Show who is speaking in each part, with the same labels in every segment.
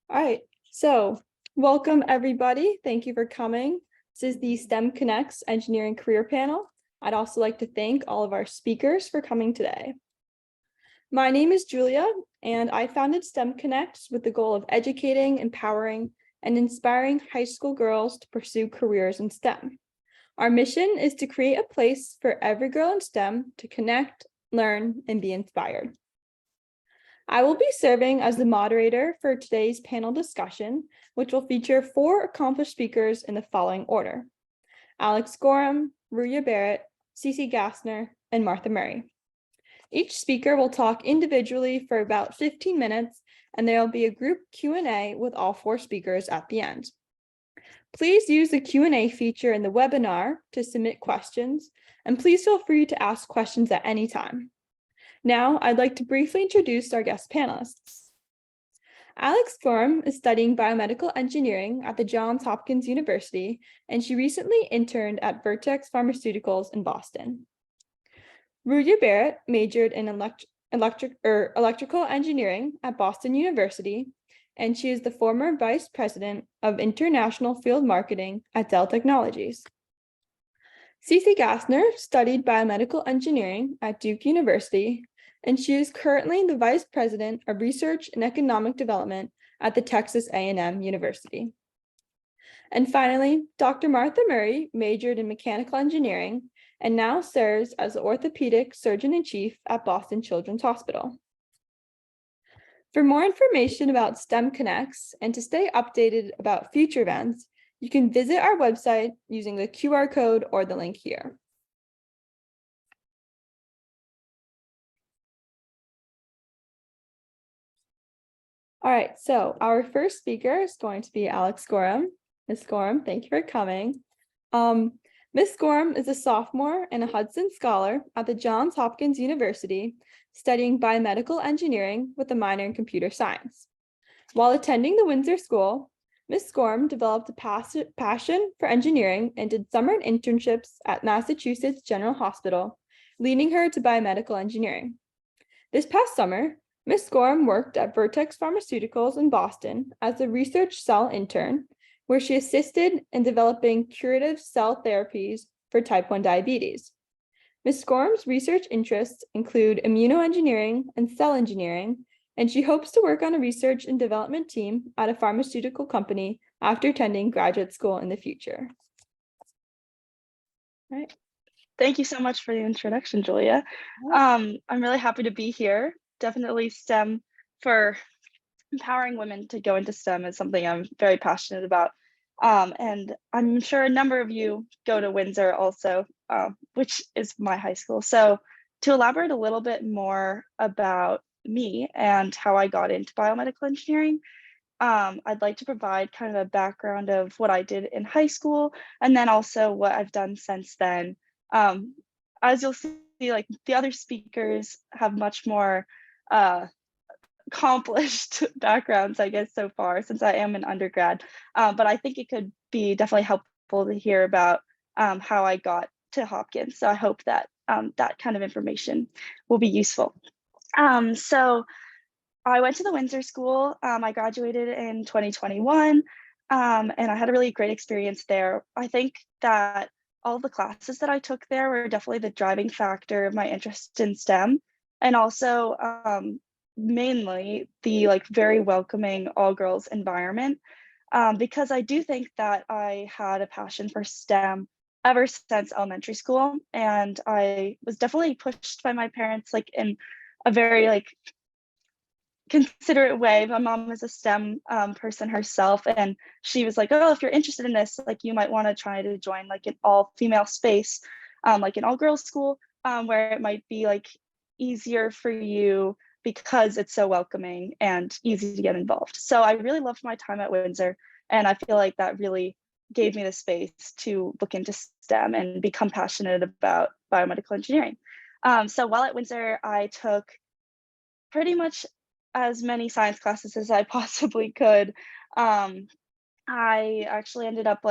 Speaker 1: All right, so welcome everybody. Thank you for coming. This is the STEM Connects Engineering Career Panel. I'd also like to thank all of our speakers for coming today. My name is Julia, and I founded STEM Connects with the goal of educating, empowering, and inspiring high school girls to pursue careers in STEM. Our mission is to create a place for every girl in STEM to connect, learn, and be inspired. I will be serving as the moderator for today's panel discussion, which will feature 4 accomplished speakers in the following order: Alex Gorham, Ruya Barrett, Cece Gassner, and Martha Murray. Each speaker will talk individually for about 15 minutes, and there will be a group Q&A with all 4 speakers at the end. Please use the Q&A feature in the webinar to submit questions, and please feel free to ask questions at any time. Now, I'd like to briefly introduce our guest panelists. Alex Gorham is studying biomedical engineering at the Johns Hopkins University, and she recently interned at Vertex Pharmaceuticals in Boston. Ruya Barrett majored in electrical engineering at Boston University, and she is the former vice president of international field marketing at Dell Technologies. Cece Gassner studied biomedical engineering at Duke University, and she is currently the Vice President of Research and Economic Development at the Texas A&M University. And finally, Dr. Martha Murray majored in mechanical engineering and now serves as the orthopedic surgeon-in-chief at Boston Children's Hospital. For more information about STEM Connects and to stay updated about future events, you can visit our website using the QR code or the link here. All right, so our first speaker is going to be Alex Gorham. Ms. Gorham, thank you for coming. Ms. Gorham is a sophomore and a Hodson Scholar at the Johns Hopkins University, studying biomedical engineering with a minor in computer science. While attending the Windsor School, Ms. Gorham developed a passion for engineering and did summer internships at Massachusetts General Hospital, leading her to biomedical engineering. This past summer, Ms. Gorham worked at Vertex Pharmaceuticals in Boston as a research cell intern, where she assisted in developing curative cell therapies for type 1 diabetes. Ms. Gorham's research interests include immunoengineering and cell engineering, and she hopes to work on a research and development team at a pharmaceutical company after attending graduate school in the future. All right.
Speaker 2: Thank you so much for the introduction, Julia. I'm really happy to be here. Definitely STEM for empowering women to go into STEM is something I'm very passionate about. And I'm sure a number of you go to Windsor also, which is my high school. So to elaborate a little bit more about me and how I got into biomedical engineering, I'd like to provide kind of a background of what I did in high school and then also what I've done since then. As you'll see, like the other speakers have much more accomplished backgrounds, I guess, so far, since I am an undergrad. But I think it could be definitely helpful to hear about how I got to Hopkins. So I hope that that kind of information will be useful. So I went to the Windsor School. I graduated in 2021, and I had a really great experience there. I think that all the classes that I took there were definitely the driving factor of my interest in STEM, and also mainly the very welcoming all-girls environment, because I do think that I had a passion for STEM ever since elementary school, and I was definitely pushed by my parents in a very considerate way. My mom is a STEM person herself, and she was like, oh, if you're interested in this, you might want to try to join an all-female space, an all-girls school, where it might be easier for you because it's so welcoming and easy to get involved. So I really loved my time at Windsor, and I feel like that really gave me the space to look into STEM and become passionate about biomedical engineering. So while at Windsor, I took pretty much as many science classes as I possibly could. I actually ended up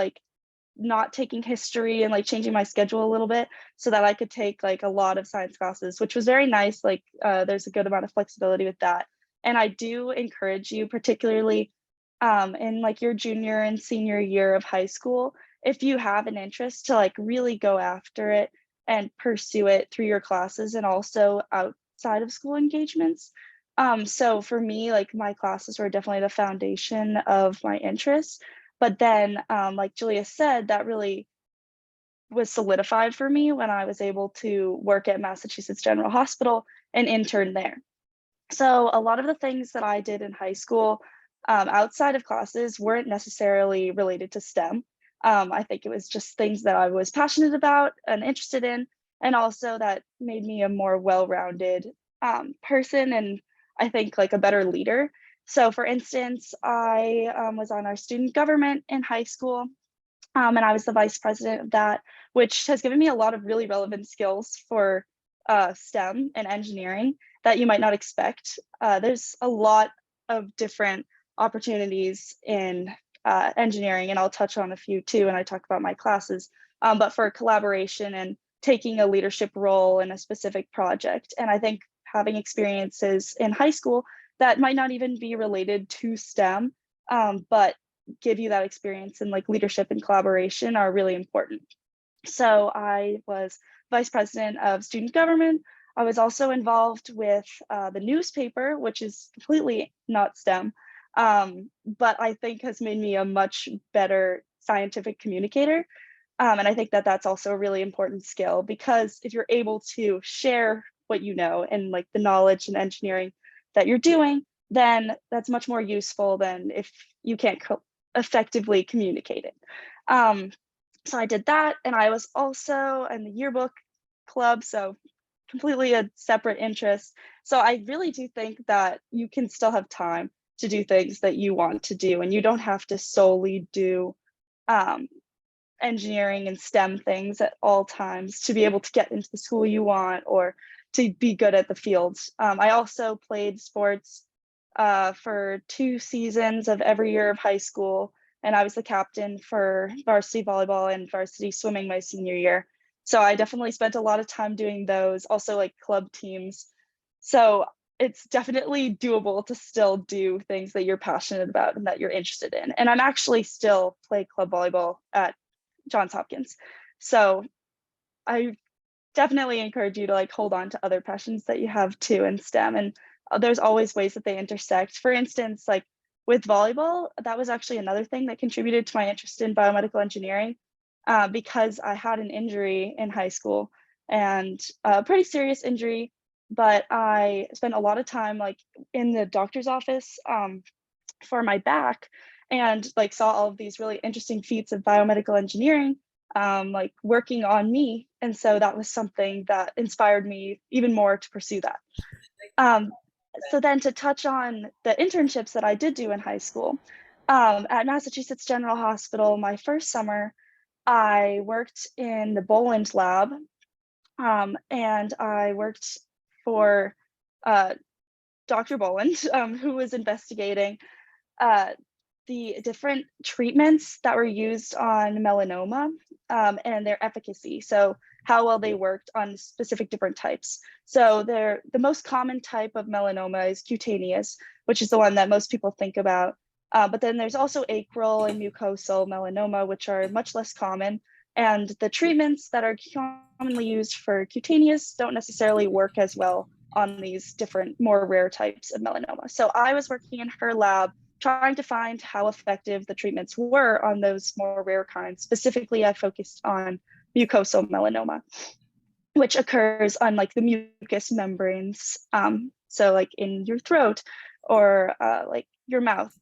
Speaker 2: not taking history and changing my schedule a little bit so that I could take a lot of science classes, which was very nice. There's a good amount of flexibility with that. And I do encourage you, particularly in like your junior and senior year of high school, if you have an interest, to like really go after it and pursue it through your classes and also outside of school engagements. So for me, like my classes were definitely the foundation of my interests. But then, like Julia said, that really was solidified for me when I was able to work at Massachusetts General Hospital and intern there. So a lot of the things that I did in high school outside of classes weren't necessarily related to STEM. I think it was just things that I was passionate about and interested in, and also that made me a more well-rounded person, and I think like a better leader. So for instance, I was on our student government in high school, and I was the vice president of that, which has given me a lot of really relevant skills for STEM and engineering that you might not expect. There's a lot of different opportunities in engineering, and I'll touch on a few too when I talk about my classes, but for collaboration and taking a leadership role in a specific project. And I think having experiences in high school that might not even be related to STEM, but give you that experience in like leadership and collaboration are really important. So I was vice president of student government. I was also involved with the newspaper, which is completely not STEM, but I think has made me a much better scientific communicator. And I think that that's also a really important skill, because if you're able to share what you know and like the knowledge and engineering that you're doing, then that's much more useful than if you can't effectively communicate it. So I did that, and I was also in the yearbook club, so completely a separate interest. So I really do think that you can still have time to do things that you want to do, and you don't have to solely do engineering and STEM things at all times to be able to get into the school you want or to be good at the fields. I also played sports for 2 seasons of every year of high school, and I was the captain for varsity volleyball and varsity swimming my senior year. So I definitely spent a lot of time doing those, also like club teams. So it's definitely doable to still do things that you're passionate about and that you're interested in. And I'm actually still play club volleyball at Johns Hopkins. So I definitely encourage you to like hold on to other passions that you have too in STEM. And there's always ways that they intersect. For instance, like with volleyball, that was actually another thing that contributed to my interest in biomedical engineering, because I had an injury in high school, and a pretty serious injury, but I spent a lot of time like in the doctor's office for my back, and like saw all of these really interesting feats of biomedical engineering like working on me. And so that was something that inspired me even more to pursue that. So then to touch on the internships that I did do in high school, at Massachusetts General Hospital, my first summer, I worked in the Boland lab, and I worked for Dr. Boland, who was investigating the different treatments that were used on melanoma, and their efficacy. So how well they worked on specific different types. So the most common type of melanoma is cutaneous, which is the one that most people think about. But then there's also acral and mucosal melanoma, which are much less common. And the treatments that are commonly used for cutaneous don't necessarily work as well on these different, more rare types of melanoma. So I was working in her lab trying to find how effective the treatments were on those more rare kinds. Specifically, I focused on mucosal melanoma, which occurs on like the mucous membranes. So like in your throat or like your mouth,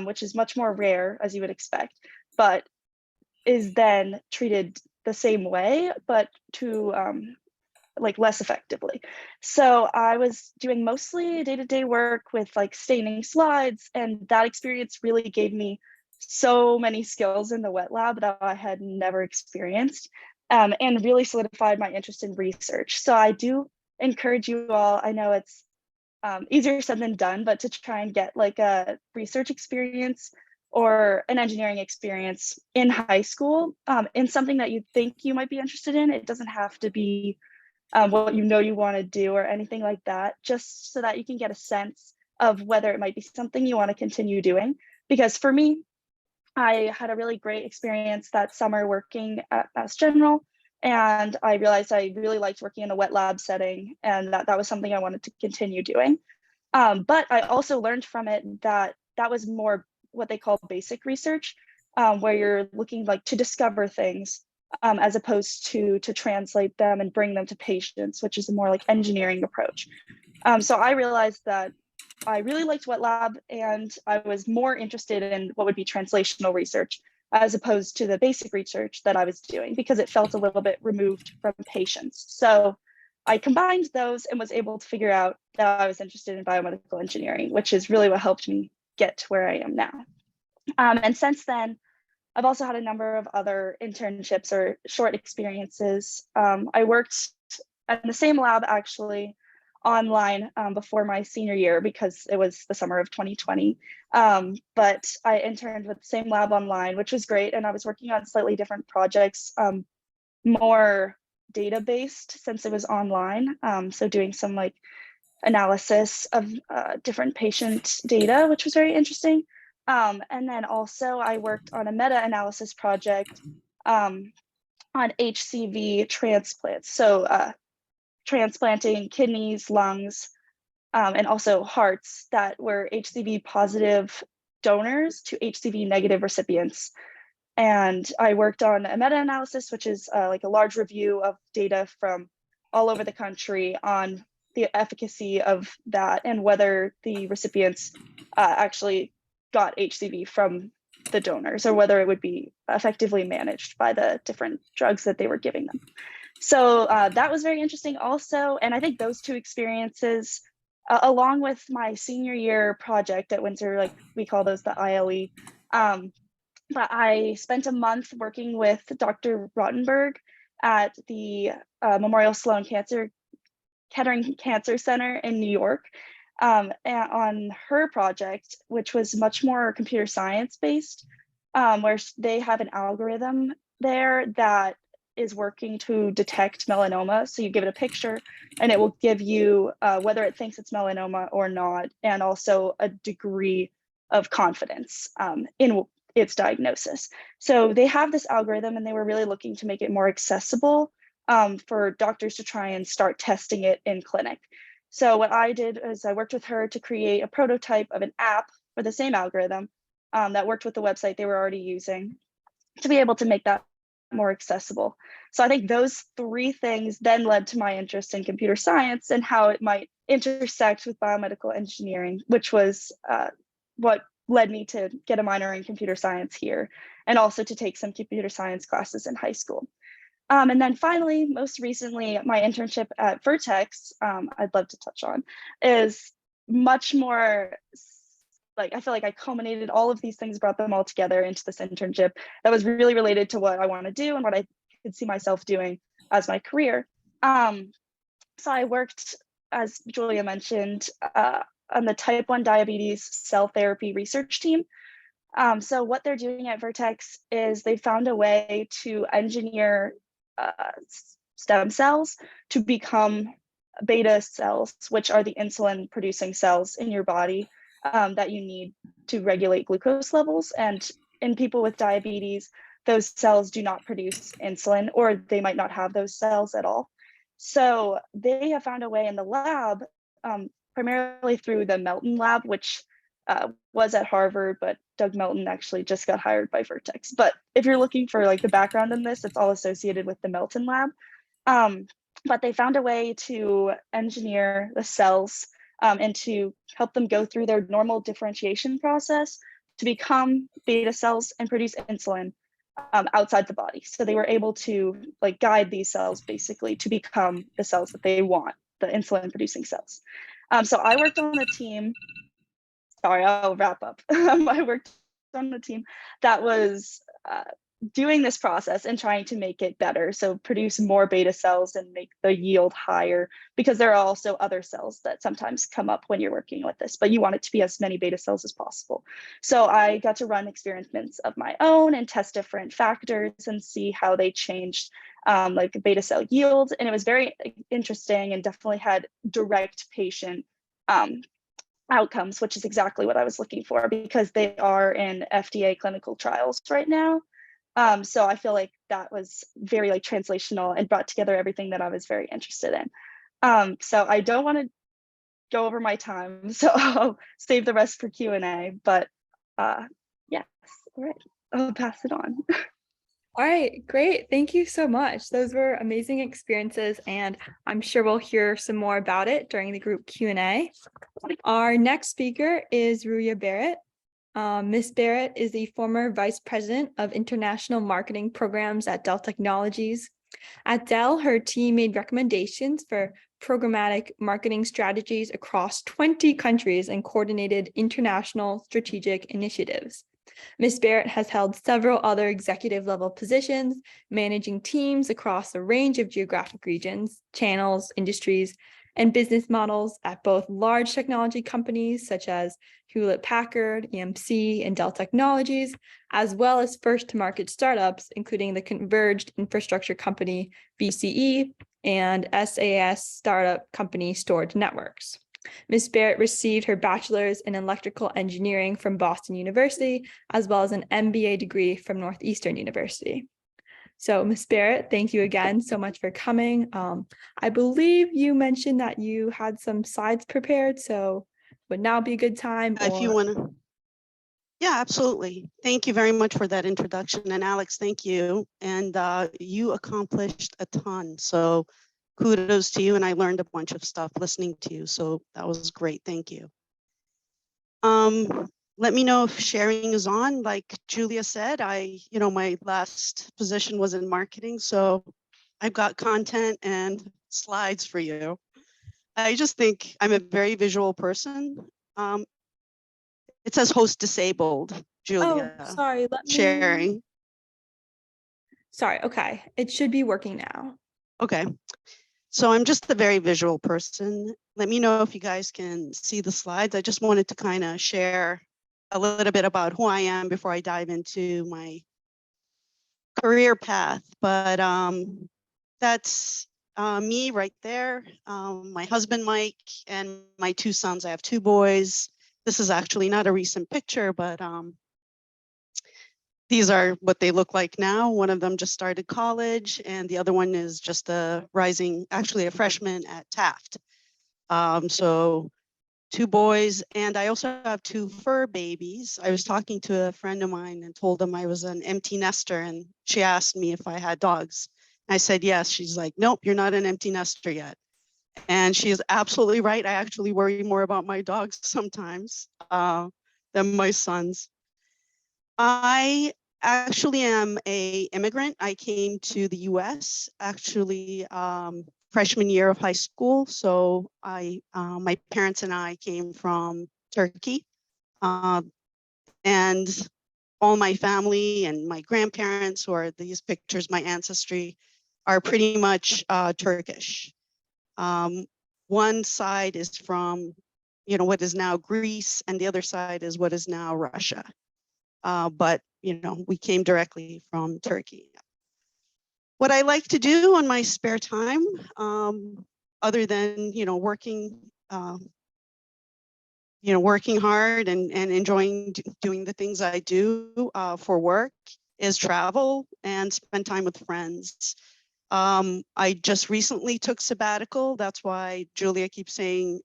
Speaker 2: which is much more rare as you would expect, but is then treated the same way, but to like less effectively. So I was doing mostly day-to-day work with like staining slides, and that experience really gave me so many skills in the wet lab that I had never experienced, and really solidified my interest in research. So I do encourage you all, I know it's easier said than done, but to try and get like a research experience or an engineering experience in high school, in something that you think you might be interested in. It doesn't have to be what you know you want to do or anything like that, just so that you can get a sense of whether it might be something you want to continue doing. because for me, I had a really great experience that summer working at Mass General, and I realized I really liked working in a wet lab setting, and that was something I wanted to continue doing. But I also learned from it that that was more what they call basic research, where you're looking like to discover things as opposed to translate them and bring them to patients, which is a more like engineering approach. So I realized that I really liked wet lab, and I was more interested in what would be translational research as opposed to the basic research that I was doing, because it felt a little bit removed from patients. So I combined those and was able to figure out that I was interested in biomedical engineering, which is really what helped me get to where I am now. And since then, I've also had a number of other internships or short experiences. I worked at the same lab actually online before my senior year because it was the summer of 2020. But I interned with the same lab online, which was great. And I was working on slightly different projects, more data-based since it was online. So doing some like analysis of different patient data, which was very interesting. And then also I worked on a meta-analysis project on HCV transplants. So transplanting kidneys, lungs, and also hearts that were HCV positive donors to HCV negative recipients. And I worked on a meta-analysis, which is like a large review of data from all over the country on the efficacy of that and whether the recipients actually got HCV from the donors or whether it would be effectively managed by the different drugs that they were giving them. So that was very interesting also. And I think those two experiences, along with my senior year project at Windsor, like we call those the ILE, but I spent a month working with Dr. Rottenberg at the Memorial Sloan Kettering Cancer Center in New York and on her project, which was much more computer science based, where they have an algorithm there that is working to detect melanoma. So you give it a picture and it will give you whether it thinks it's melanoma or not, and also a degree of confidence in its diagnosis. So they have this algorithm and they were really looking to make it more accessible for doctors to try and start testing it in clinic. So what I did is I worked with her to create a prototype of an app for the same algorithm that worked with the website they were already using to be able to make that more accessible. So I think those three things then led to my interest in computer science and how it might intersect with biomedical engineering, which was what led me to get a minor in computer science here and also to take some computer science classes in high school. And then finally, most recently, my internship at Vertex, I'd love to touch on, is much more like, I feel like I culminated all of these things, brought them all together into this internship that was really related to what I want to do and what I could see myself doing as my career. So I worked, as Julia mentioned, on the type 1 diabetes cell therapy research team. So what they're doing at Vertex is they found a way to engineer stem cells to become beta cells, which are the insulin producing cells in your body that you need to regulate glucose levels. And in people with diabetes, those cells do not produce insulin, or they might not have those cells at all. So they have found a way in the lab, primarily through the Melton lab, which was at Harvard, but Doug Melton actually just got hired by Vertex. But if you're looking for like the background in this, it's all associated with the Melton lab. But they found a way to engineer the cells and to help them go through their normal differentiation process to become beta cells and produce insulin outside the body. So they were able to like guide these cells basically to become the cells that they want, the insulin producing cells. So I worked on a team. Sorry, I'll wrap up. I worked on a team that was doing this process and trying to make it better. So produce more beta cells and make the yield higher, because there are also other cells that sometimes come up when you're working with this, but you want it to be as many beta cells as possible. So I got to run experiments of my own and test different factors and see how they changed like the beta cell yield. And it was very interesting and definitely had direct patient outcomes, which is exactly what I was looking for because they are in FDA clinical trials right now. So I feel like that was very like translational and brought together everything that I was very interested in. So I don't want to go over my time, so I'll save the rest for Q&A, but yes, all right, I'll pass it on.
Speaker 1: All right, great. Thank you so much. Those were amazing experiences, and I'm sure we'll hear some more about it during the group Q&A. Our next speaker is Ruya Barrett. Ms. Barrett is the former Vice President of International Marketing Programs at Dell Technologies. At Dell, her team made recommendations for programmatic marketing strategies across 20 countries and coordinated international strategic initiatives. Ms. Barrett has held several other executive level positions, managing teams across a range of geographic regions, channels, industries, and business models at both large technology companies such as Hewlett-Packard, EMC, and Dell Technologies, as well as first-to-market startups, including the converged infrastructure company BCE and SaaS startup company Storage Networks. Ms. Barrett received her bachelor's in electrical engineering from Boston University, as well as an MBA degree from Northeastern University. So Ms. Barrett, thank you again so much for coming. I believe you mentioned that you had some slides prepared, so would now be a good time?
Speaker 3: If you want to. Yeah, absolutely. Thank you very much for that introduction. And Alex, thank you. And you accomplished a ton. So kudos to you. And I learned a bunch of stuff listening to you. So that was great. Thank you. Let me know if sharing is on. Like Julia said, my last position was in marketing. So I've got content and slides for you. I just think I'm a very visual person. It says host disabled, Julia.
Speaker 1: Oh, sorry.
Speaker 3: Sharing.
Speaker 1: Sorry. Okay. It should be working now.
Speaker 3: Okay. So I'm just a very visual person. Let me know if you guys can see the slides. I just wanted to kind of share a little bit about who I am before I dive into my career path. But that's me right there. My husband, Mike, and my two sons. I have two boys. This is actually not a recent picture, but these are what they look like now. One of them just started college, and the other one is just actually a freshman at Taft. So two boys, and I also have two fur babies. I was talking to a friend of mine and told them I was an empty nester, and she asked me if I had dogs. I said yes. She's like, nope, you're not an empty nester yet. And she is absolutely right. I actually worry more about my dogs sometimes than my sons. I actually am an immigrant. I came to the US actually freshman year of high school. So my parents and I came from Turkey. And all my family and my grandparents, who are these pictures, my ancestry, are pretty much Turkish. One side is from, what is now Greece, and the other side is what is now Russia. But, we came directly from Turkey. What I like to do on my spare time, other than, working, working hard and enjoying doing the things I do for work, is travel and spend time with friends. I just recently took sabbatical. That's why Julia keeps saying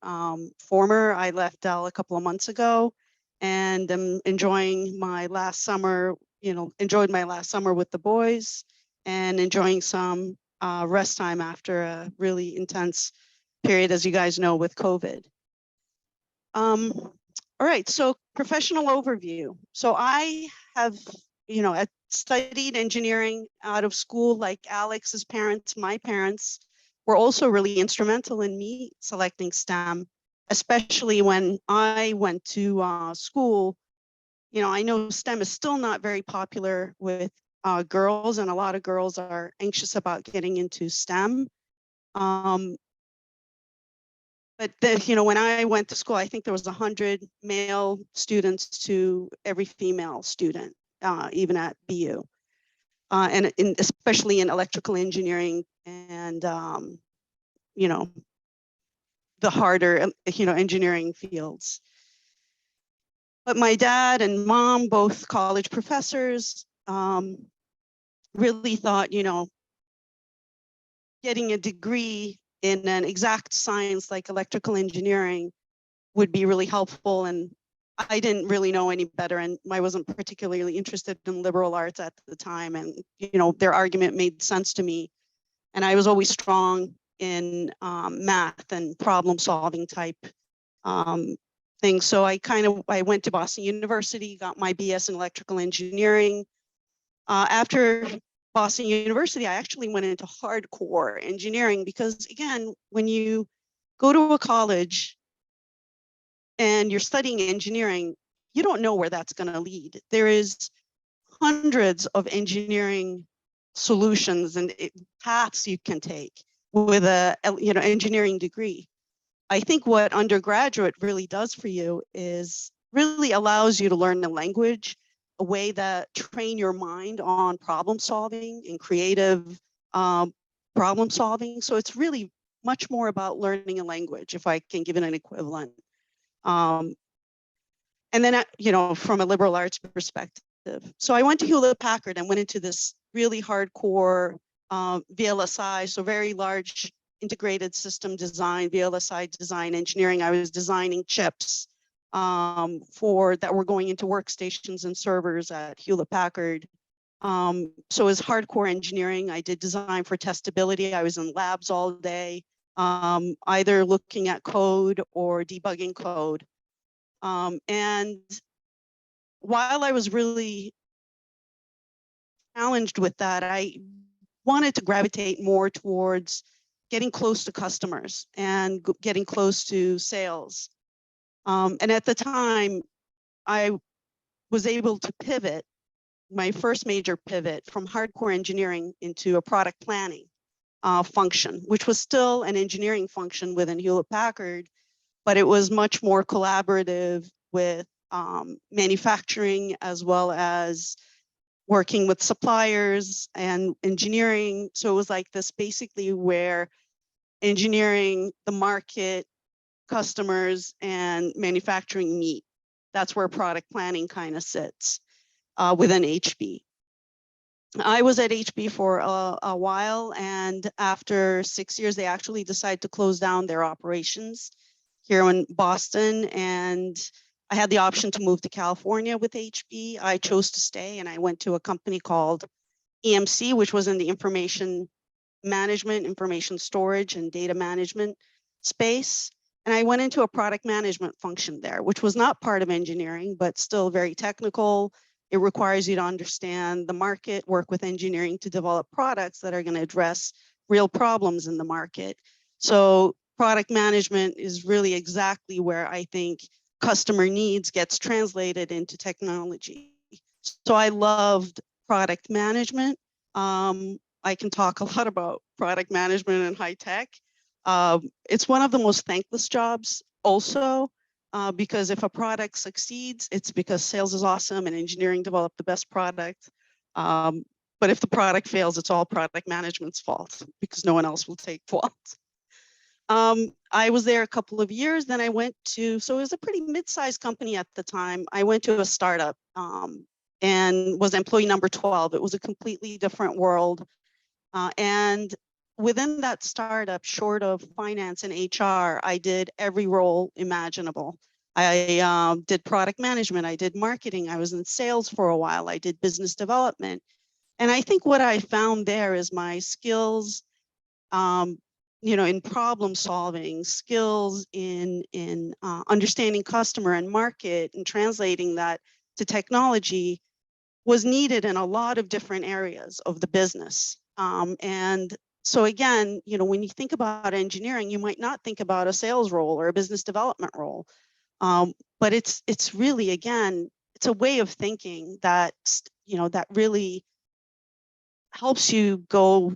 Speaker 3: former. I left Dell a couple of months ago, and I'm enjoying my last summer, enjoyed my last summer with the boys, and enjoying some rest time after a really intense period, as you guys know, with COVID. All right, so professional overview. So I have, studied engineering out of school. Like Alex's parents, my parents were also really instrumental in me selecting STEM, especially when I went to school. I know STEM is still not very popular with girls, and a lot of girls are anxious about getting into STEM. But when I went to school, I think there was 100 male students to every female student, even at BU, and especially in electrical engineering and, the harder, engineering fields. But my dad and mom, both college professors, really thought, getting a degree in an exact science like electrical engineering would be really helpful. And I didn't really know any better, and I wasn't particularly interested in liberal arts at the time. And, their argument made sense to me. And I was always strong in math and problem solving type things. So I went to Boston University, got my BS in electrical engineering. After Boston University, I actually went into hardcore engineering because, again, when you go to a college and you're studying engineering, you don't know where that's going to lead. There is hundreds of engineering solutions and paths you can take with a engineering degree. I think what undergraduate really does for you is really allows you to learn the language, a way that train your mind on problem solving and creative problem solving. So it's really much more about learning a language, if I can give it an equivalent. And then, from a liberal arts perspective. So I went to Hewlett Packard and went into this really hardcore VLSI, so very large integrated system design, VLSI design engineering. I was designing chips that were going into workstations and servers at Hewlett Packard. So it was hardcore engineering. I did design for testability. I was in labs all day, either looking at code or debugging code. And while I was really challenged with that, I wanted to gravitate more towards getting close to customers and getting close to sales. And at the time, I was able to pivot, my first major pivot, from hardcore engineering into a product planning function, which was still an engineering function within Hewlett Packard, but it was much more collaborative with manufacturing, as well as working with suppliers and engineering. So it was like this basically where engineering, the market, customers, and manufacturing meet. That's where product planning kind of sits within HB. I was at HB for a while, and after 6 years, they actually decided to close down their operations here in Boston, and I had the option to move to California with HB. I chose to stay, and I went to a company called EMC, which was in the information management, information storage, and data management space. And I went into a product management function there, which was not part of engineering, but still very technical. It requires you to understand the market, work with engineering to develop products that are going to address real problems in the market. So product management is really exactly where I think customer needs gets translated into technology. So I loved product management. I can talk a lot about product management and high tech. It's one of the most thankless jobs also, because if a product succeeds, it's because sales is awesome and engineering developed the best product. But if the product fails, it's all product management's fault because no one else will take fault. I was there a couple of years, then I went to, so it was a pretty mid-sized company at the time. I went to a startup and was employee number 12. It was a completely different world. And within that startup, short of finance and HR, I did every role imaginable. I did product management, I did marketing, I was in sales for a while, I did business development. And I think what I found there is my skills, in problem solving, skills in understanding customer and market and translating that to technology was needed in a lot of different areas of the business. And so again, when you think about engineering, you might not think about a sales role or a business development role. But it's really, again, it's a way of thinking that, that really helps you go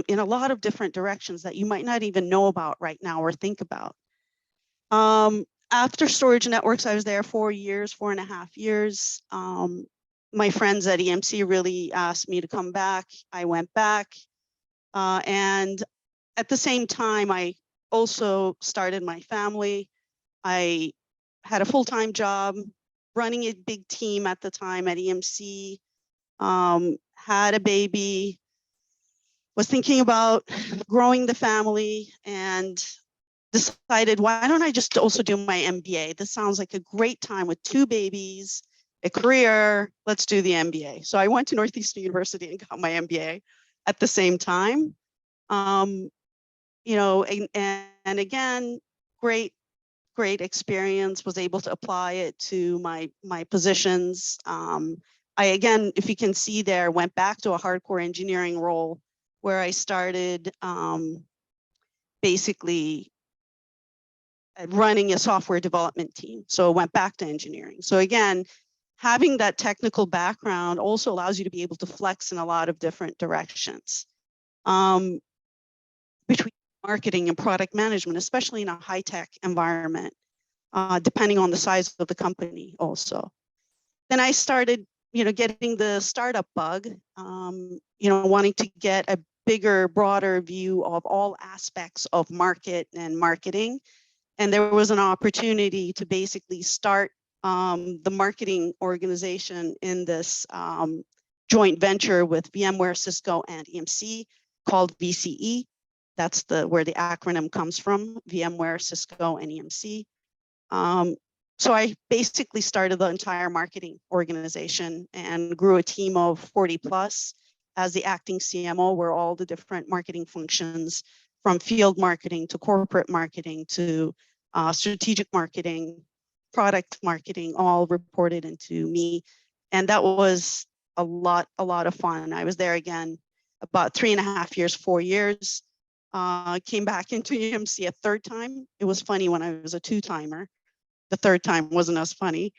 Speaker 3: in a lot of different directions that you might not even know about right now or think about. After Storage Networks, I was there 4 years, 4.5 years. My friends at EMC really asked me to come back. I went back. And at the same time, I also started my family. I had a full-time job, running a big team at the time at EMC, had a baby, was thinking about growing the family, and decided, why don't I just also do my MBA? This sounds like a great time with 2 babies, a career, let's do the MBA. So I went to Northeastern University and got my MBA at the same time. You know, and again, great experience, was able to apply it to my positions. I, again, if you can see there, went back to a hardcore engineering role where I started basically running a software development team. So I went back to engineering. So again, having that technical background also allows you to be able to flex in a lot of different directions. Between marketing and product management, especially in a high-tech environment, depending on the size of the company also. Then I started, you know, getting the startup bug, you know, wanting to get a bigger, broader view of all aspects of market and marketing. And there was an opportunity to basically start the marketing organization in this joint venture with VMware, Cisco, and EMC called VCE. That's where the acronym comes from, VMware, Cisco, and EMC. So I basically started the entire marketing organization and grew a team of 40 plus as the acting CMO, where all the different marketing functions, from field marketing to corporate marketing to strategic marketing, product marketing, all reported into me. And that was a lot of fun. I was there again about 3.5 years, 4 years. Came back into EMC a third time. It was funny when I was a 2-timer. The third time wasn't as funny.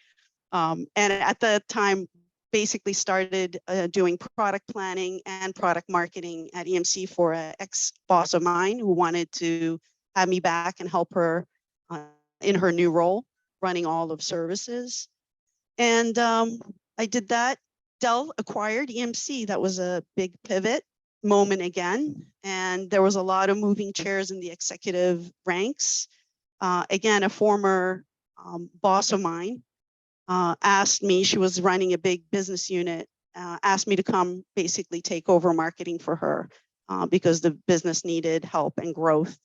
Speaker 3: And at the time, basically started doing product planning and product marketing at EMC for an ex-boss of mine who wanted to have me back and help her in her new role, running all of services. And I did that. Dell acquired EMC. That was a big pivot moment again. And there was a lot of moving chairs in the executive ranks. Again, a former boss of mine asked me, she was running a big business unit, asked me to come basically take over marketing for her because the business needed help and growth.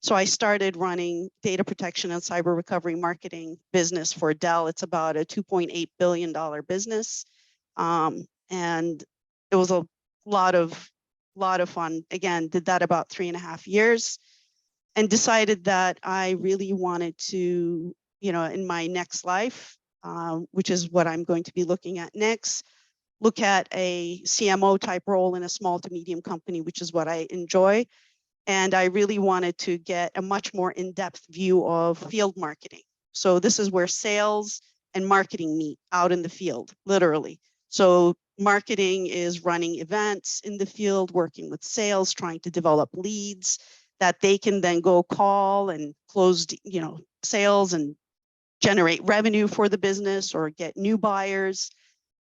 Speaker 3: So I started running data protection and cyber recovery marketing business for Dell. It's about a $2.8 billion business. And it was a lot of fun. Again, did that about 3.5 years and decided that I really wanted to, you know, in my next life, which is what I'm going to be looking at next, look at a CMO type role in a small to medium company, which is what I enjoy. And I really wanted to get a much more in-depth view of field marketing. So this is where sales and marketing meet out in the field, literally. So marketing is running events in the field, working with sales, trying to develop leads that they can then go call and close, you know, sales and generate revenue for the business or get new buyers.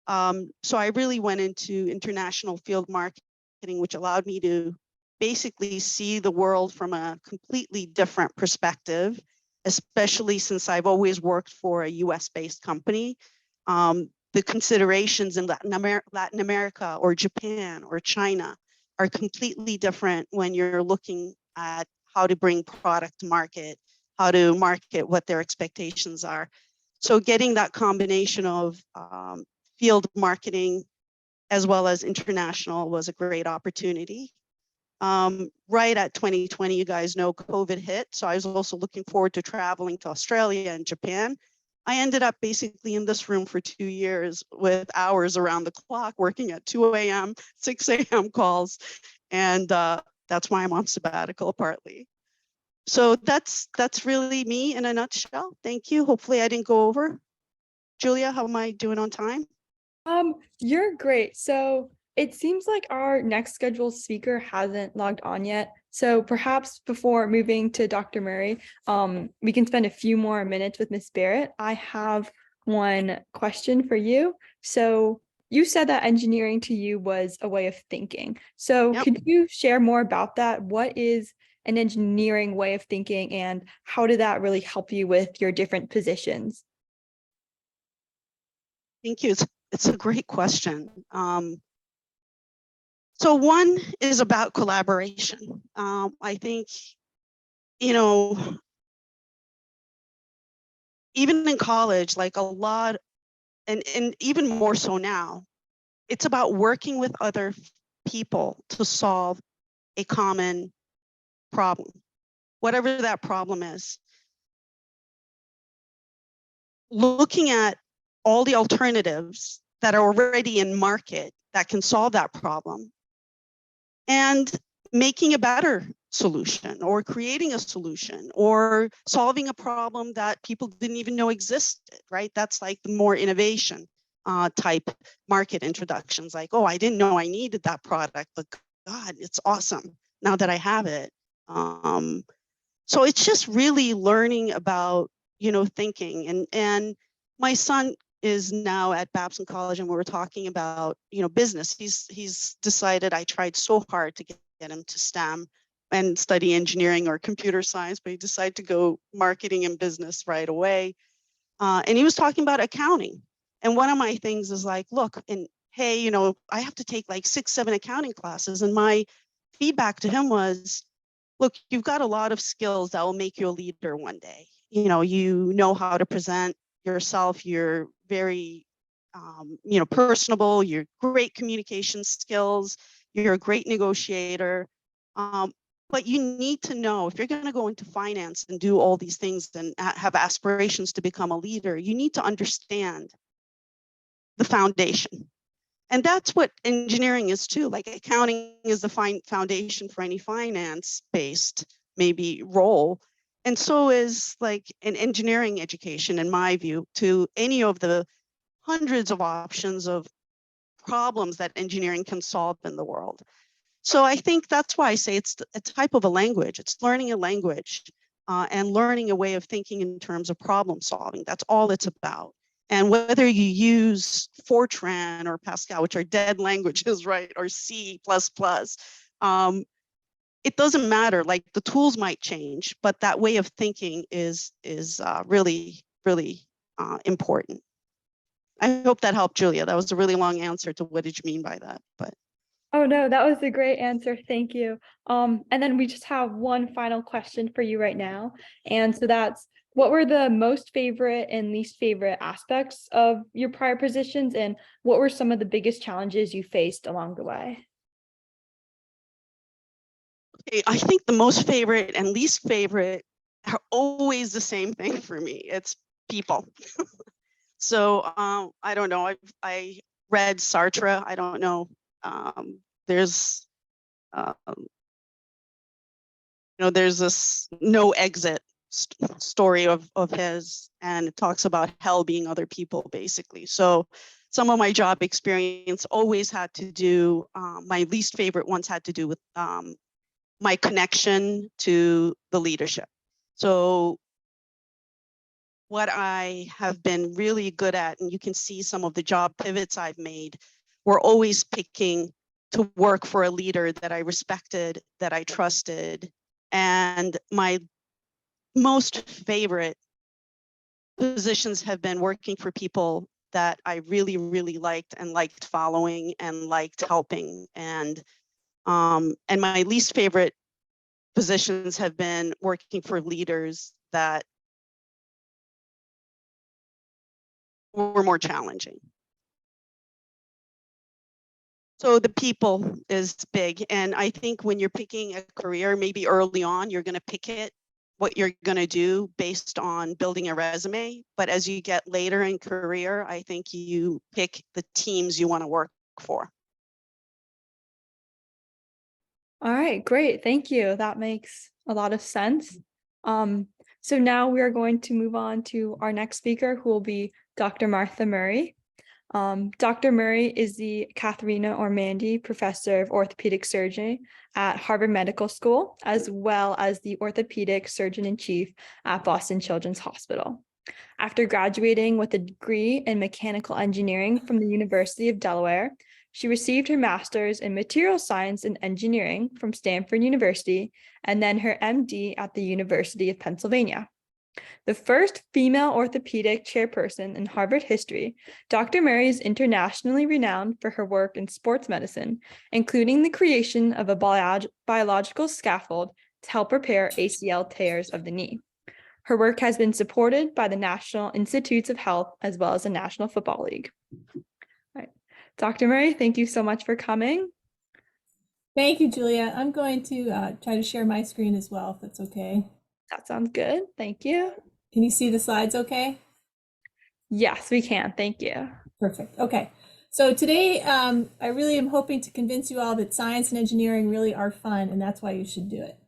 Speaker 3: So I really went into international field marketing, which allowed me to basically see the world from a completely different perspective, especially since I've always worked for a US-based company. The considerations in Latin America or Japan or China are completely different when you're looking at how to bring product to market, how to market what their expectations are. So getting that combination of field marketing as well as international was a great opportunity. Right at 2020, you guys know COVID hit. So I was also looking forward to traveling to Australia and Japan. I ended up basically in this room for 2 years with hours around the clock, working at 2 a.m., 6 a.m. calls. And that's why I'm on sabbatical partly. So that's really me in a nutshell. Thank you. Hopefully I didn't go over. Julia, how am I doing on time?
Speaker 1: You're great. So it seems like our next scheduled speaker hasn't logged on yet. So perhaps before moving to Dr. Murray, we can spend a few more minutes with Ms. Barrett. I have one question for you. So you said that engineering to you was a way of thinking. So
Speaker 3: Yep.
Speaker 1: could you share more about that? What is an engineering way of thinking and how did that really help you with your different positions?
Speaker 3: Thank you. It's a great question. So one is about collaboration. I think, you know, even in college, like a lot, and even more so now, it's about working with other people to solve a common problem, whatever that problem is. Looking at all the alternatives that are already in market that can solve that problem, and making a better solution, or creating a solution, or solving a problem that people didn't even know existed, right? That's like the more innovation type market introductions, like, oh, I didn't know I needed that product, but God, it's awesome now that I have it. So it's just really learning about, thinking. And my son is now at Babson College, and we were talking about, business. He's decided, I tried so hard to get him to STEM and study engineering or computer science, but he decided to go marketing and business right away. And he was talking about accounting. And one of my things is like, look, and hey, I have to take like 6, 7 accounting classes. And my feedback to him was, look, you've got a lot of skills that will make you a leader one day. You know how to present yourself. You're very, personable. You're great communication skills. You're a great negotiator. But you need to know, if you're going to go into finance and do all these things and have aspirations to become a leader, you need to understand the foundation. And that's what engineering is too. Like, accounting is the foundation for any finance-based maybe role. And so is like an engineering education, in my view, to any of the hundreds of options of problems that engineering can solve in the world. So I think that's why I say it's a type of a language. It's learning a language and learning a way of thinking in terms of problem solving. That's all it's about. And whether you use Fortran or Pascal, which are dead languages, right, or C++, it doesn't matter. Like, the tools might change, but that way of thinking is really, really important. I hope that helped, Julia. That was a really long answer to what did you mean by that, but.
Speaker 1: Oh, no, that was a great answer. Thank you. And then we just have one final question for you right now. And so that's, what were the most favorite and least favorite aspects of your prior positions? And what were some of the biggest challenges you faced along the way?
Speaker 3: Okay, I think the most favorite and least favorite are always the same thing for me. It's people. So I don't know. I read Sartre. I don't know. There's there's this no exit story of his, and it talks about hell being other people, basically. So some of my job experience always had to do, my least favorite ones had to do with my connection to the leadership. So what I have been really good at, and you can see some of the job pivots I've made, were always picking to work for a leader that I respected, that I trusted. And my most favorite positions have been working for people that I really, really liked and liked following and liked helping. And my least favorite positions have been working for leaders that were more challenging. So the people is big. And I think when you're picking a career, maybe early on, you're going to pick what you're going to do based on building a resume. But as you get later in career, I think you pick the teams you want to work for.
Speaker 1: All right, great. Thank you. That makes a lot of sense. So now we are going to move on to our next speaker, who will be Dr. Martha Murray. Dr. Murray is the Katharina Ormandy Professor of Orthopedic Surgery at Harvard Medical School, as well as the Orthopedic Surgeon-in-Chief at Boston Children's Hospital. After graduating with a degree in mechanical engineering from the University of Delaware, she received her master's in material science and engineering from Stanford University, and then her MD at the University of Pennsylvania. The first female orthopedic chairperson in Harvard history, Dr. Murray is internationally renowned for her work in sports medicine, including the creation of a biological scaffold to help repair ACL tears of the knee. Her work has been supported by the National Institutes of Health as well as the National Football League. All right. Dr. Murray, thank you so much for coming.
Speaker 4: Thank you, Julia. I'm going to try to share my screen as well, if that's okay.
Speaker 1: That sounds good. Thank you.
Speaker 4: Can you see the slides okay?
Speaker 1: Yes, we can. Thank you.
Speaker 4: Perfect. Okay. So today, I really am hoping to convince you all that science and engineering really are fun, and that's why you should do it.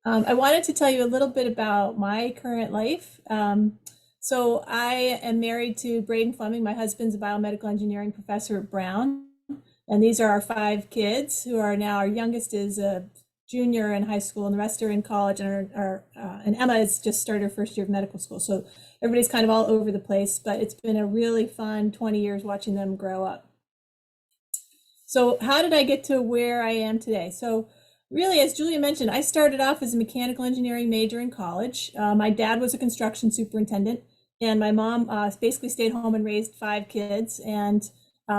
Speaker 4: I wanted to tell you a little bit about my current life. So I am married to Braden Fleming. My husband's a biomedical engineering professor at Brown. And these are our 5 kids who are now, our youngest is a junior in high school and the rest are in college, and and Emma has just started her first year of medical school. So everybody's kind of all over the place, but it's been a really fun 20 years watching them grow up. So how did I get to where I am today? So really, as Julia mentioned, I started off as a mechanical engineering major in college. My dad was a construction superintendent, and my mom basically stayed home and raised 5 kids and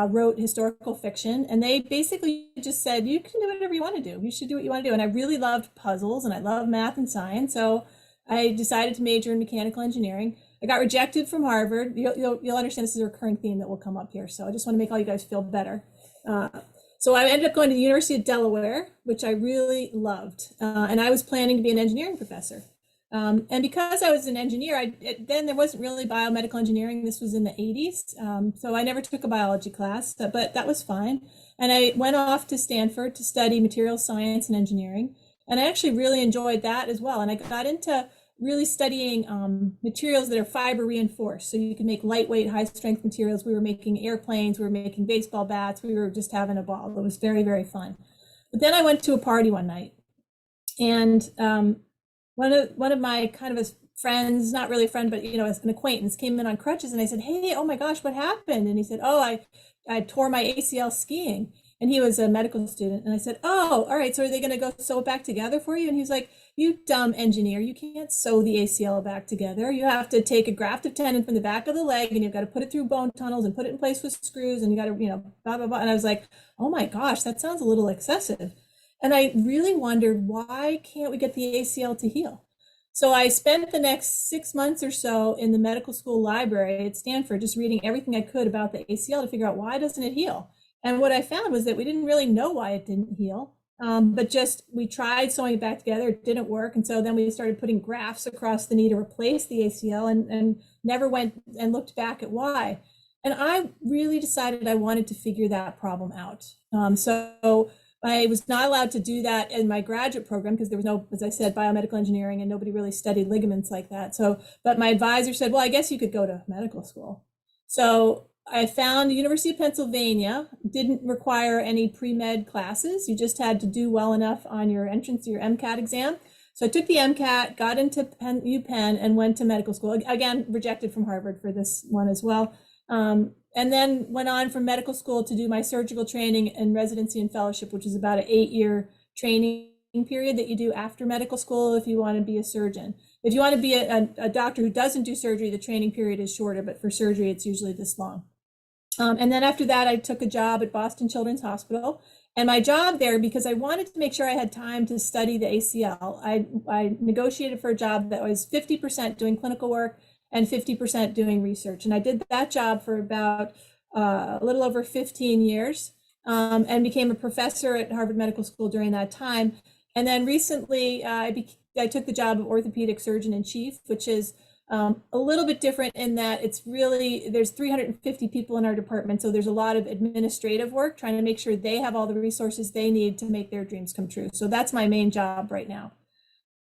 Speaker 4: wrote historical fiction. And they basically just said, you can do whatever you want to do. You should do what you want to do. And I really loved puzzles and I love math and science. So I decided to major in mechanical engineering. I got rejected from Harvard. You'll understand this is a recurring theme that will come up here. So I just want to make all you guys feel better. So I ended up going to the University of Delaware, which I really loved. And I was planning to be an engineering professor. And because I was an engineer, then there wasn't really biomedical engineering. This was in the 80s. So I never took a biology class, but that was fine. And I went off to Stanford to study materials science and engineering. And I actually really enjoyed that as well. And I got into really studying materials that are fiber reinforced. So you can make lightweight, high strength materials. We were making airplanes, we were making baseball bats. We were just having a ball. It was very, very fun. But then I went to a party one night, and one of my kind of friends, not really a friend, but as an acquaintance, came in on crutches, and I said, "Hey, oh my gosh, what happened?" And he said, "Oh, I tore my ACL skiing." And he was a medical student. And I said, "Oh, all right. So are they going to go sew it back together for you?" And he was like, "You dumb engineer, you can't sew the ACL back together. You have to take a grafted tendon from the back of the leg, and you've got to put it through bone tunnels and put it in place with screws, and you got to, blah, blah, blah." And I was like, "Oh my gosh, that sounds a little excessive." And I really wondered, why can't we get the ACL to heal? So I spent the next 6 months or so in the medical school library at Stanford, just reading everything I could about the ACL to figure out, why doesn't it heal? And what I found was that we didn't really know why it didn't heal, but just we tried sewing it back together, it didn't work. And so then we started putting grafts across the knee to replace the ACL, and never went and looked back at why. And I really decided I wanted to figure that problem out. So I was not allowed to do that in my graduate program because there was no, as I said, biomedical engineering, and nobody really studied ligaments like that. But my advisor said, "Well, I guess you could go to medical school." So I found the University of Pennsylvania didn't require any pre-med classes. You just had to do well enough on your entrance to your MCAT exam. So I took the MCAT, got into UPenn, and went to medical school. Again, rejected from Harvard for this one as well. And then went on from medical school to do my surgical training and residency and fellowship, which is about an 8-year training period that you do after medical school if you want to be a surgeon. If you want to be a doctor who doesn't do surgery, the training period is shorter, but for surgery, it's usually this long. And then after that, I took a job at Boston Children's Hospital. And my job there, because I wanted to make sure I had time to study the ACL, I negotiated for a job that was 50% doing clinical work and 50% doing research. And I did that job for about a little over 15 years and became a professor at Harvard Medical School during that time. And then recently I took the job of orthopedic surgeon in chief, which is a little bit different in that there's 350 people in our department. So there's a lot of administrative work, trying to make sure they have all the resources they need to make their dreams come true. So that's my main job right now.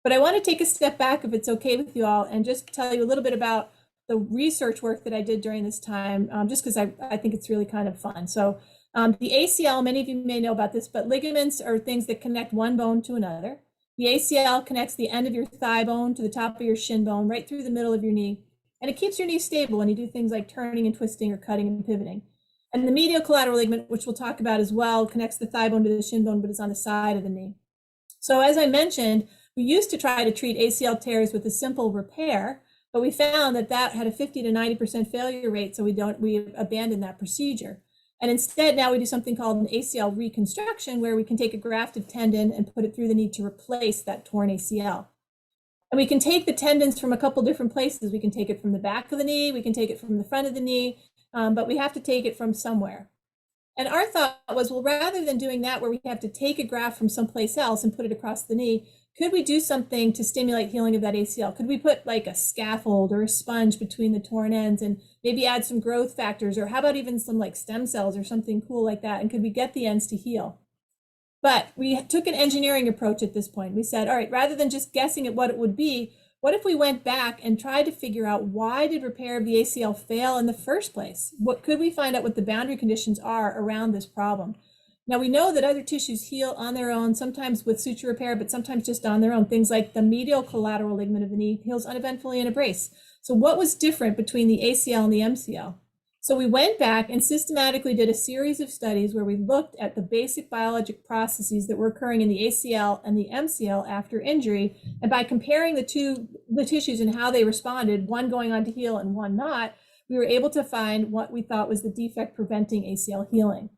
Speaker 4: But I want to take a step back, if it's okay with you all, and just tell you a little bit about the research work that I did during this time, just because I think it's really kind of fun. So the ACL, many of you may know about this, but ligaments are things that connect one bone to another. The ACL connects the end of your thigh bone to the top of your shin bone, right through the middle of your knee. And it keeps your knee stable when you do things like turning and twisting or cutting and pivoting. And the medial collateral ligament, which we'll talk about as well, connects the thigh bone to the shin bone, but is on the side of the knee. So as I mentioned, We used to try to treat ACL tears with a simple repair, but we found that that had a 50 to 90% failure rate, so we abandoned that procedure. And instead, now we do something called an ACL reconstruction, where we can take a grafted tendon and put it through the knee to replace that torn ACL. And we can take the tendons from a couple different places. We can take it from the back of the knee, we can take it from the front of the knee, but we have to take it from somewhere. And our thought was, well, rather than doing that where we have to take a graft from someplace else and put it across the knee, could we do something to stimulate healing of that ACL? Could we put like a scaffold or a sponge between the torn ends and maybe add some growth factors, or how about even some like stem cells or something cool like that? And could we get the ends to heal? But we took an engineering approach at this point. We said, all right, rather than just guessing at what it would be, what if we went back and tried to figure out why did repair of the ACL fail in the first place? What could we find out what the boundary conditions are around this problem? Now we know that other tissues heal on their own, sometimes with suture repair, but sometimes just on their own. Things like the medial collateral ligament of the knee heals uneventfully in a brace. So what was different between the ACL and the MCL? So we went back and systematically did a series of studies where we looked at the basic biologic processes that were occurring in the ACL and the MCL after injury. And by comparing the tissues and how they responded, one going on to heal and one not, we were able to find what we thought was the defect preventing ACL healing.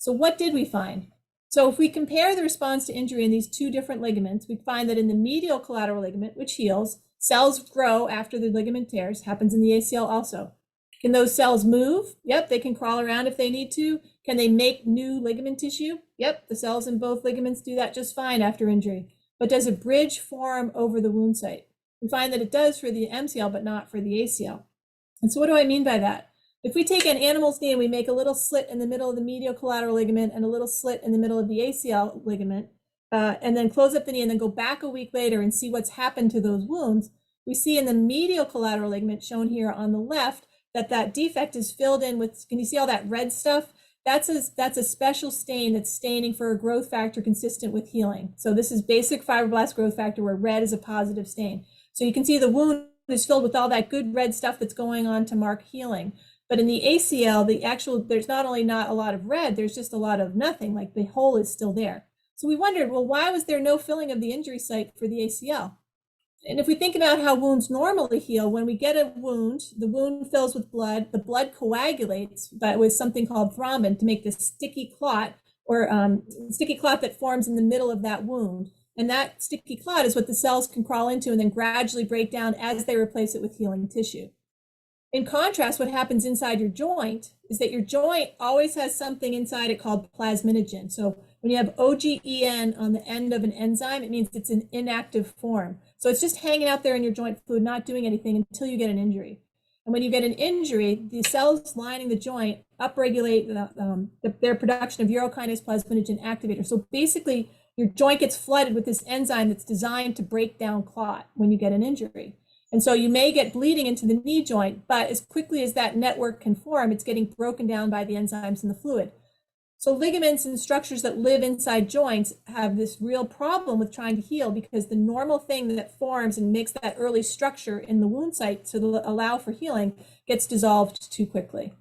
Speaker 4: So what did we find? So if we compare the response to injury in these two different ligaments, we find that in the medial collateral ligament, which heals, cells grow after the ligament tears, happens in the ACL also. Can those cells move? Yep, they can crawl around if they need to. Can they make new ligament tissue? Yep, the cells in both ligaments do that just fine after injury. But does a bridge form over the wound site? We find that it does for the MCL, but not for the ACL. And so what do I mean by that? If we take an animal's knee and we make a little slit in the middle of the medial collateral ligament and a little slit in the middle of the ACL ligament, and then close up the knee and then go back a week later and see what's happened to those wounds, we see in the medial collateral ligament shown here on the left that defect is filled in with, can you see all that red stuff? That's a special stain that's staining for a growth factor consistent with healing. So this is basic fibroblast growth factor where red is a positive stain. So you can see the wound is filled with all that good red stuff that's going on to mark healing. But in the ACL, there's not only not a lot of red, there's just a lot of nothing, like the hole is still there. So we wondered, well, why was there no filling of the injury site for the ACL? And if we think about how wounds normally heal, when we get a wound, the wound fills with blood, the blood coagulates with something called thrombin to make this sticky clot, or sticky clot that forms in the middle of that wound. And that sticky clot is what the cells can crawl into and then gradually break down as they replace it with healing tissue. In contrast, what happens inside your joint is that your joint always has something inside it called plasminogen. So when you have OGEN on the end of an enzyme, it means it's an inactive form. So it's just hanging out there in your joint fluid, not doing anything until you get an injury. And when you get an injury, the cells lining the joint upregulate their production of urokinase plasminogen activator. So basically, your joint gets flooded with this enzyme that's designed to break down clot when you get an injury. And so you may get bleeding into the knee joint, but as quickly as that network can form, it's getting broken down by the enzymes in the fluid. So ligaments and structures that live inside joints have this real problem with trying to heal, because the normal thing that forms and makes that early structure in the wound site to allow for healing gets dissolved too quickly.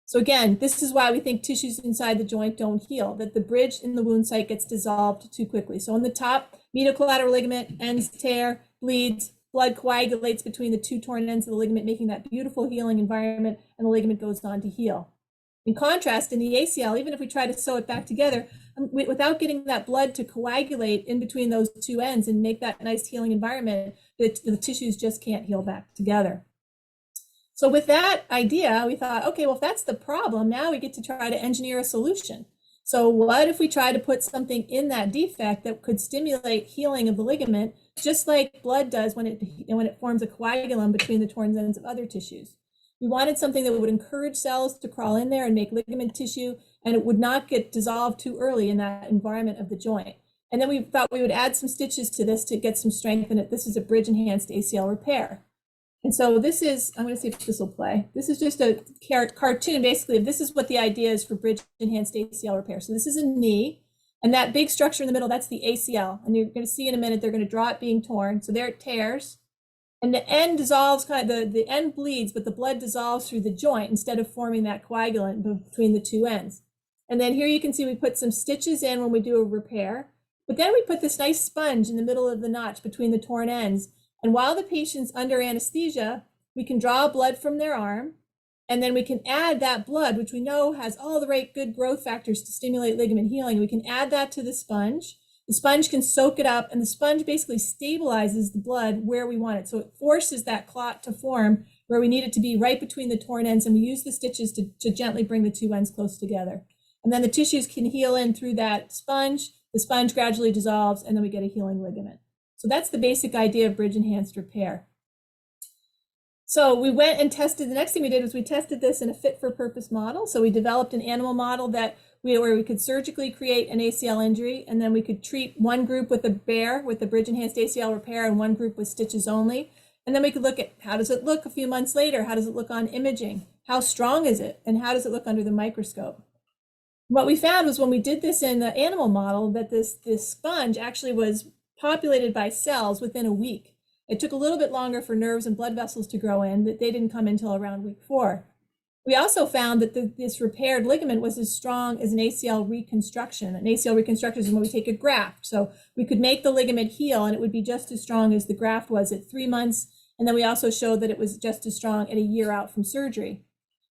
Speaker 4: So again, this is why we think tissues inside the joint don't heal, that the bridge in the wound site gets dissolved too quickly. So on the top, medial collateral ligament, ends tear, bleeds, blood coagulates between the two torn ends of the ligament, making that beautiful healing environment, and the ligament goes on to heal. In contrast, in the ACL, even if we try to sew it back together, without getting that blood to coagulate in between those two ends and make that nice healing environment, the tissues just can't heal back together. So with that idea, we thought, okay, well, if that's the problem, now we get to try to engineer a solution. So what if we try to put something in that defect that could stimulate healing of the ligament, just like blood does when it forms a coagulum between the torn ends of other tissues? We wanted something that would encourage cells to crawl in there and make ligament tissue, and it would not get dissolved too early in that environment of the joint. And then we thought we would add some stitches to this to get some strength in it. This is a bridge enhanced ACL repair. And so this is, I'm going to see if this will play. This is just a cartoon, basically. This is what the idea is for bridge enhanced ACL repair. So this is a knee, and that big structure in the middle, that's the ACL. And you're going to see in a minute, they're going to draw it being torn. So there it tears. And the end dissolves, the end bleeds, but the blood dissolves through the joint instead of forming that coagulant between the two ends. And then here you can see we put some stitches in when we do a repair. But then we put this nice sponge in the middle of the notch between the torn ends. And while the patient's under anesthesia, we can draw blood from their arm, and then we can add that blood, which we know has all the right good growth factors to stimulate ligament healing. We can add that to the sponge. The sponge can soak it up, and the sponge basically stabilizes the blood where we want it. So it forces that clot to form where we need it to be, right between the torn ends, and we use the stitches to gently bring the two ends close together. And then the tissues can heal in through that sponge. The sponge gradually dissolves, and then we get a healing ligament. So that's the basic idea of bridge enhanced repair. So we went and tested, the next thing we did was we tested this in a fit for purpose model. So we developed an animal model where we could surgically create an ACL injury, and then we could treat one group with a bear with the bridge enhanced ACL repair and one group with stitches only. And then we could look at how does it look a few months later? How does it look on imaging? How strong is it? And how does it look under the microscope? What we found was when we did this in the animal model that this sponge actually was populated by cells within a week. It took a little bit longer for nerves and blood vessels to grow in, but they didn't come until around week 4. We also found that this repaired ligament was as strong as an ACL reconstruction. An ACL reconstruction is when we take a graft. So we could make the ligament heal, and it would be just as strong as the graft was at 3 months. And then we also showed that it was just as strong at a year out from surgery.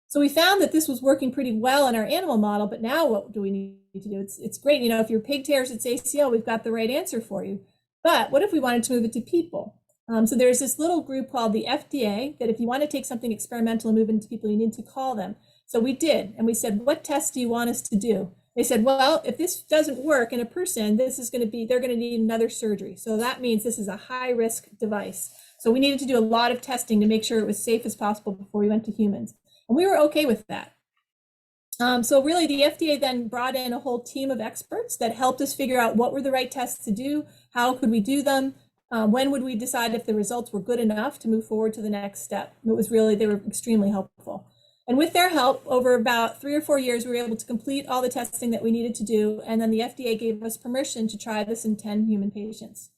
Speaker 4: So we found that this was working pretty well in our animal model, but now what do we need to do? It's great, if your pig tears its ACL, we've got the right answer for you. But what if we wanted to move it to people? So there's this little group called the FDA that if you want to take something experimental and move it into people, you need to call them. So we did, and we said, what tests do you want us to do? They said, well, if this doesn't work in a person, they're going to need another surgery. So that means this is a high risk device. So we needed to do a lot of testing to make sure it was safe as possible before we went to humans. And we were okay with that. So really the FDA then brought in a whole team of experts that helped us figure out what were the right tests to do, how could we do them, when would we decide if the results were good enough to move forward to the next step. They were extremely helpful. And with their help, over about 3 or 4 years, we were able to complete all the testing that we needed to do. And then the FDA gave us permission to try this in 10 human patients.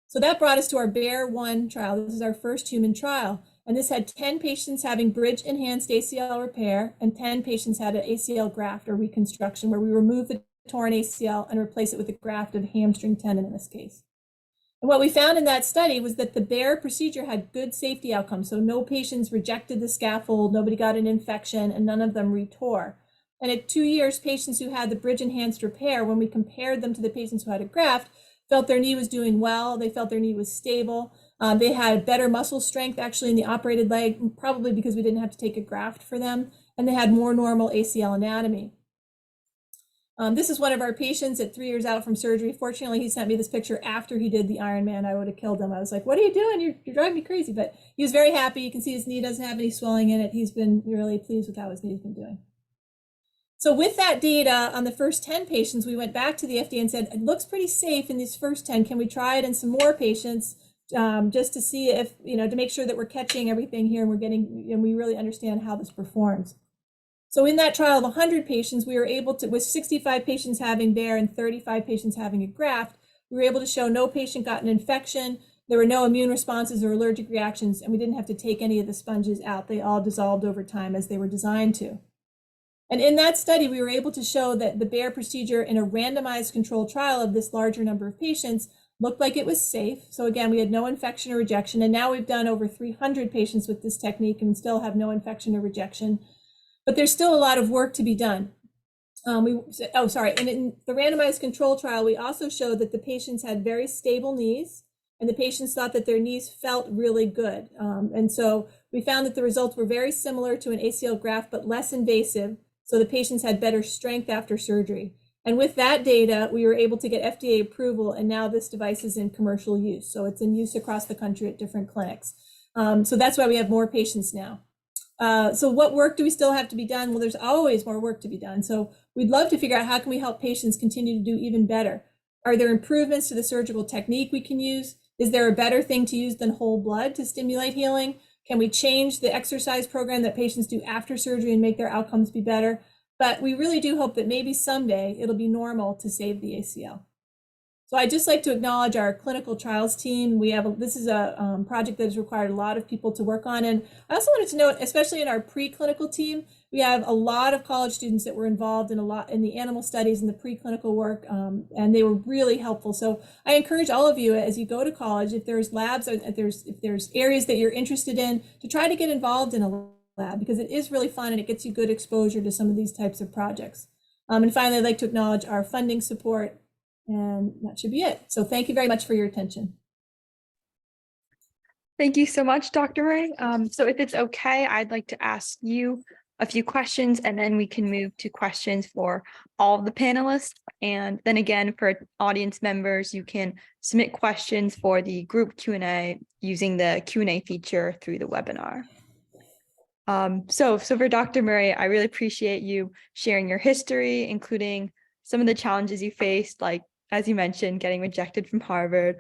Speaker 4: So that brought us to our BEAR-1 trial. This is our first human trial. And this had 10 patients having bridge enhanced ACL repair, and 10 patients had an ACL graft or reconstruction, where we remove the torn ACL and replace it with a graft of hamstring tendon in this case. And what we found in that study was that the BEAR procedure had good safety outcomes. So no patients rejected the scaffold, nobody got an infection, and none of them retore. And at 2 years, patients who had the bridge enhanced repair, when we compared them to the patients who had a graft, felt their knee was doing well. They felt their knee was stable. They had better muscle strength actually in the operated leg, probably because we didn't have to take a graft for them. And they had more normal ACL anatomy. This is one of our patients at 3 years out from surgery. Fortunately, he sent me this picture after he did the Ironman. I would have killed him. I was like, what are you doing? You're driving me crazy. But he was very happy. You can see his knee doesn't have any swelling in it. He's been really pleased with how his knee's been doing. So with that data on the first 10 patients, we went back to the FDA and said, it looks pretty safe in these first 10. Can we try it in some more patients just to see if, to make sure that we're catching everything here and we really understand how this performs. So in that trial of 100 patients, we were able to, with 65 patients having BEAR and 35 patients having a graft, we were able to show no patient got an infection, there were no immune responses or allergic reactions, and we didn't have to take any of the sponges out. They all dissolved over time as they were designed to. And in that study, we were able to show that the BEAR procedure in a randomized controlled trial of this larger number of patients looked like it was safe. So again, we had no infection or rejection, and now we've done over 300 patients with this technique and still have no infection or rejection. But there's still a lot of work to be done. And in the randomized control trial, we also showed that the patients had very stable knees, and the patients thought that their knees felt really good. And so we found that the results were very similar to an ACL graft, but less invasive. So the patients had better strength after surgery. And with that data, we were able to get FDA approval, and now this device is in commercial use. So it's in use across the country at different clinics. So that's why we have more patients now. So what work do we still have to be done? Well, there's always more work to be done. So we'd love to figure out how can we help patients continue to do even better. Are there improvements to the surgical technique we can use? Is there a better thing to use than whole blood to stimulate healing? Can we change the exercise program that patients do after surgery and make their outcomes be better? But we really do hope that maybe someday it'll be normal to save the ACL. So I'd just like to acknowledge our clinical trials team. This is a project that has required a lot of people to work on. And I also wanted to note, especially in our preclinical team, we have a lot of college students that were involved in the animal studies and the preclinical work, and they were really helpful. So I encourage all of you, as you go to college, if there's labs, if there's areas that you're interested in, to try to get involved in a lab, because it is really fun and it gets you good exposure to some of these types of projects. And finally, I'd like to acknowledge our funding support. And that should be it. So thank you very much for your attention.
Speaker 1: Thank you so much, Dr. Murray. So if it's okay, I'd like to ask you a few questions, and then we can move to questions for all of the panelists. And then again, for audience members, you can submit questions for the group Q&A using the Q&A feature through the webinar. So for Dr. Murray, I really appreciate you sharing your history, including some of the challenges you faced, like, as you mentioned, getting rejected from Harvard.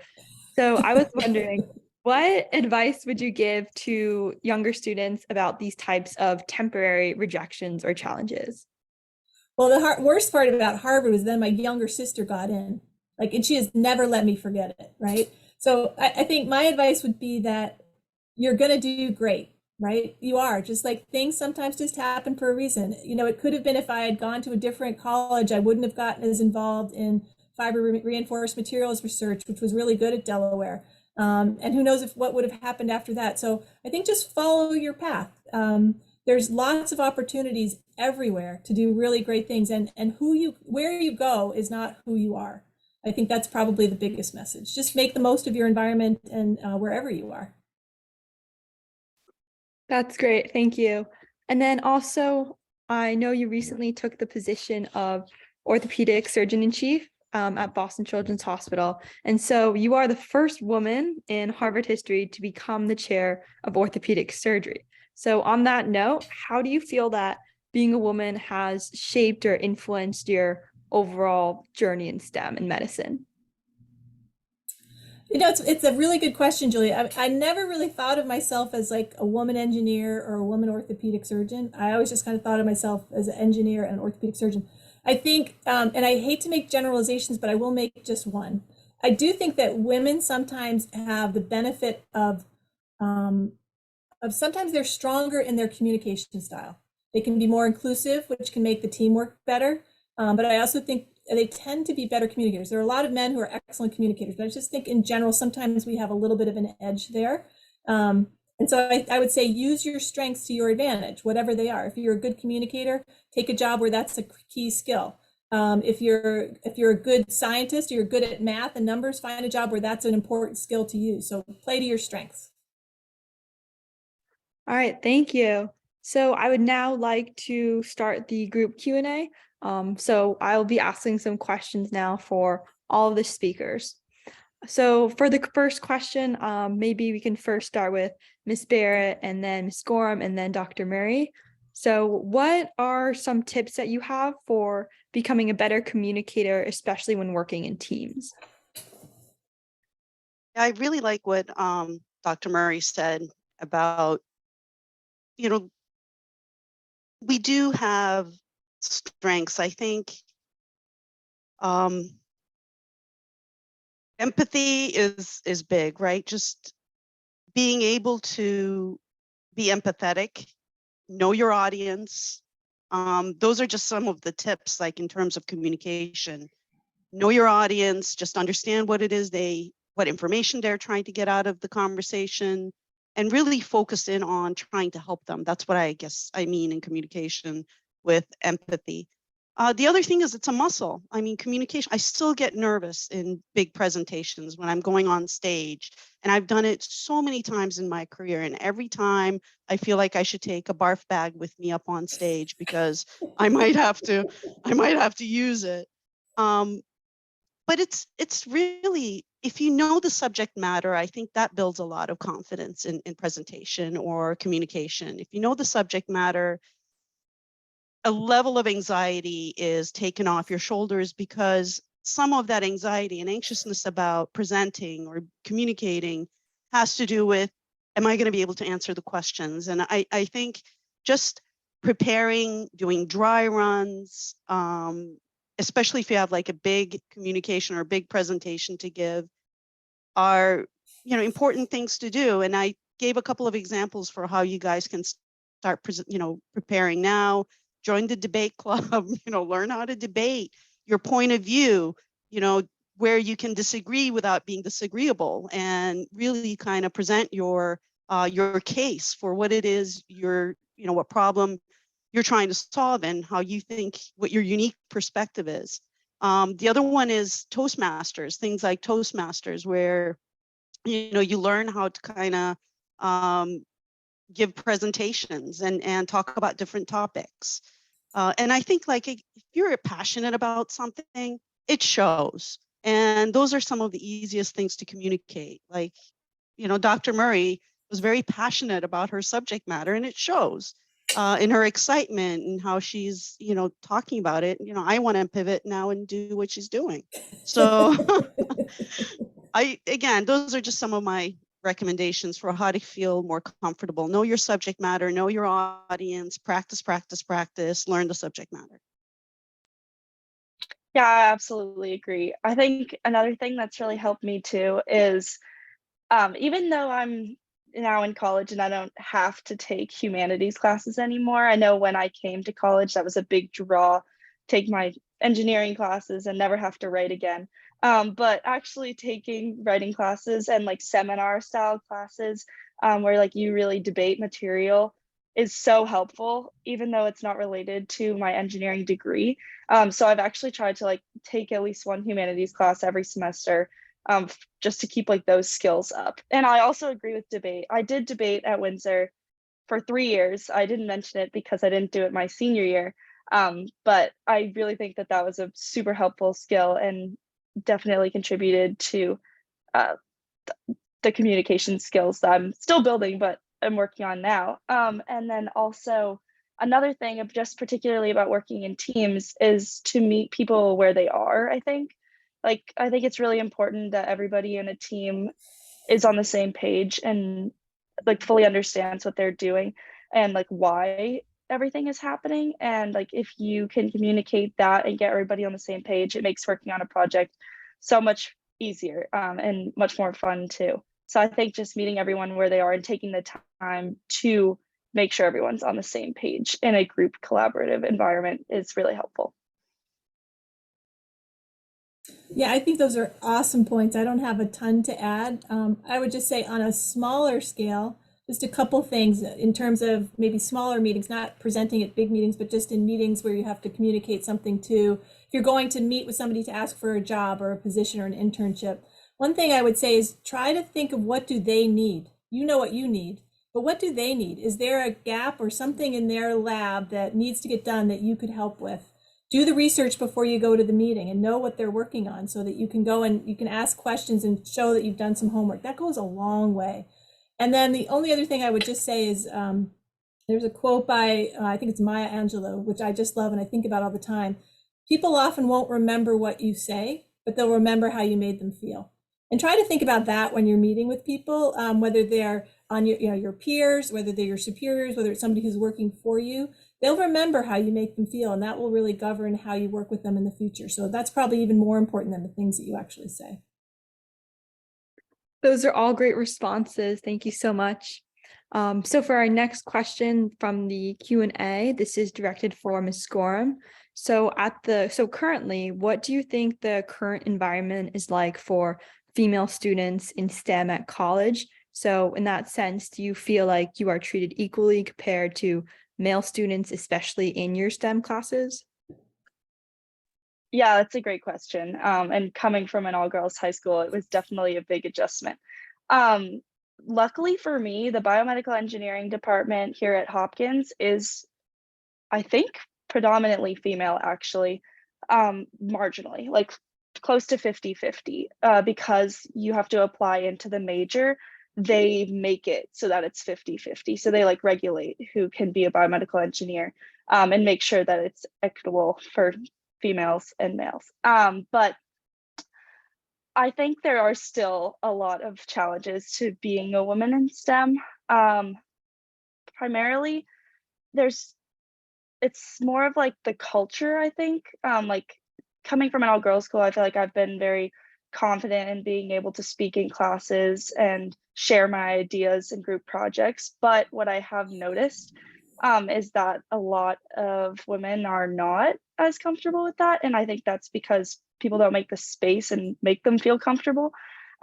Speaker 1: So I was wondering, what advice would you give to younger students about these types of temporary rejections or challenges?
Speaker 4: Well, the worst part about Harvard was then my younger sister got in, and she has never let me forget it, right? So I think my advice would be that you're going to do great, right? You are, just like things sometimes just happen for a reason. It could have been if I had gone to a different college, I wouldn't have gotten as involved in fiber reinforced materials research, which was really good at Delaware. And who knows what would have happened after that. So I think just follow your path. There's lots of opportunities everywhere to do really great things, and where you go is not who you are. I think that's probably the biggest message. Just make the most of your environment and wherever you are.
Speaker 1: That's great. Thank you. And then also, I know you recently took the position of orthopedic surgeon-in-chief at Boston Children's Hospital. And so you are the first woman in Harvard history to become the chair of orthopedic surgery. So on that note, how do you feel that being a woman has shaped or influenced your overall journey in STEM and medicine?
Speaker 4: It's a really good question, Julia. I never really thought of myself as like a woman engineer or a woman orthopedic surgeon. I always just kind of thought of myself as an engineer and an orthopedic surgeon. I think, and I hate to make generalizations, but I will make just one. I do think that women sometimes have the benefit of sometimes they're stronger in their communication style. They can be more inclusive, which can make the team work better. But I also think they tend to be better communicators. There are a lot of men who are excellent communicators, but I just think in general, sometimes we have a little bit of an edge there. And so I would say use your strengths to your advantage, whatever they are. If you're a good communicator, take a job where that's a key skill. If you're a good scientist, or you're good at math and numbers, find a job where that's an important skill to use. So play to your strengths.
Speaker 1: All right, thank you. So I would now like to start the group Q&A. So I'll be asking some questions now for all of the speakers. So for the first question, maybe we can first start with Ms. Barrett, and then Ms. Gorham, and then Dr. Murray. So what are some tips that you have for becoming a better communicator, especially when working in teams?
Speaker 3: I really like what Dr. Murray said about, we do have strengths. I think empathy is big, right? Just being able to be empathetic, know your audience. Those are just some of the tips, like in terms of communication. Know your audience, just understand what it is what information they're trying to get out of the conversation, and really focus in on trying to help them. That's what I guess I mean in communication with empathy. The other thing is it's a muscle. I mean, communication, I still get nervous in big presentations when I'm going on stage, and I've done it so many times in my career. And every time I feel like I should take a barf bag with me up on stage because I might have to use it. But it's really, if you know the subject matter, I think that builds a lot of confidence in presentation or communication. If you know the subject matter, a level of anxiety is taken off your shoulders, because some of that anxiety and anxiousness about presenting or communicating has to do with, am I going to be able to answer the questions? And I think just preparing, doing dry runs, especially if you have like a big communication or a big presentation to give, are, you know, important things to do. And I gave a couple of examples for how you guys can start, you know, preparing now. Join the debate club, you know, learn how to debate your point of view, you know, where you can disagree without being disagreeable, and really kind of present your case for what it is you're, you know, what problem you're trying to solve and how you think, what your unique perspective is. The other one is Toastmasters, things like Toastmasters, where, you know, you learn how to kind of give presentations and talk about different topics. And I think, like, if you're passionate about something, it shows. And those are some of the easiest things to communicate. Like, you know, Dr. Murray was very passionate about her subject matter, and it shows in her excitement and how she's, you know, talking about it. You know, I want to pivot now and do what she's doing. So again, those are just some of my recommendations for how to feel more comfortable. Know your subject matter, know your audience, practice, practice, practice, learn the subject matter.
Speaker 2: Yeah, I absolutely agree. I think another thing that's really helped me too is even though I'm now in college and I don't have to take humanities classes anymore, I know when I came to college, that was a big draw, take my engineering classes and never have to write again. But actually taking writing classes and like seminar style classes where like you really debate material is so helpful, even though it's not related to my engineering degree. So I've actually tried to like take at least one humanities class every semester just to keep like those skills up. And I also agree with debate. I did debate at Windsor for 3 years. I didn't mention it because I didn't do it my senior year. But I really think that that was a super helpful skill and definitely contributed to the communication skills that I'm still building, but I'm working on now. And then also another thing of just particularly about working in teams is to meet people where they are, I think. Like, I think it's really important that everybody in a team is on the same page and like fully understands what they're doing and like why everything is happening. And like, if you can communicate that and get everybody on the same page, it makes working on a project so much easier and much more fun too. So I think just meeting everyone where they are and taking the time to make sure everyone's on the same page in a group collaborative environment is really helpful.
Speaker 4: Yeah, I think those are awesome points. I don't have a ton to add. I would just say on a smaller scale, just a couple things in terms of maybe smaller meetings, not presenting at big meetings, but just in meetings where you have to communicate something to, if you're going to meet with somebody to ask for a job or a position or an internship. One thing I would say is try to think of what do they need. You know what you need, but what do they need? Is there a gap or something in their lab that needs to get done that you could help with? Do the research before you go to the meeting and know what they're working on so that you can go and you can ask questions and show that you've done some homework. That goes a long way. And then the only other thing I would just say is there's a quote by, I think it's Maya Angelou, which I just love and I think about all the time. People often won't remember what you say, but they'll remember how you made them feel. And try to think about that when you're meeting with people, whether they're on your, your peers, whether they're your superiors, whether it's somebody who's working for you. They'll remember how you make them feel, and that will really govern how you work with them in the future. So that's probably even more important than the things that you actually say.
Speaker 1: Those are all great responses. Thank you so much. So for our next question from the Q&A, this is directed for Ms. Gorham. So currently, what do you think the current environment is like for female students in STEM at college? So in that sense, do you feel like you are treated equally compared to male students, especially in your STEM classes?
Speaker 2: Yeah, that's a great question. And coming from an all-girls high school, it was definitely a big adjustment. Luckily for me, the biomedical engineering department here at Hopkins is, I think, predominantly female, actually, marginally, like close to 50-50, because you have to apply into the major. They make it so that it's 50-50. So they like regulate who can be a biomedical engineer and make sure that it's equitable for females and males. But I think there are still a lot of challenges to being a woman in STEM. Primarily, it's more of like the culture, I think. Like coming from an all-girls school, I feel like I've been very confident in being able to speak in classes and share my ideas in group projects. But what I have noticed is that a lot of women are not as comfortable with that. And I think that's because people don't make the space and make them feel comfortable.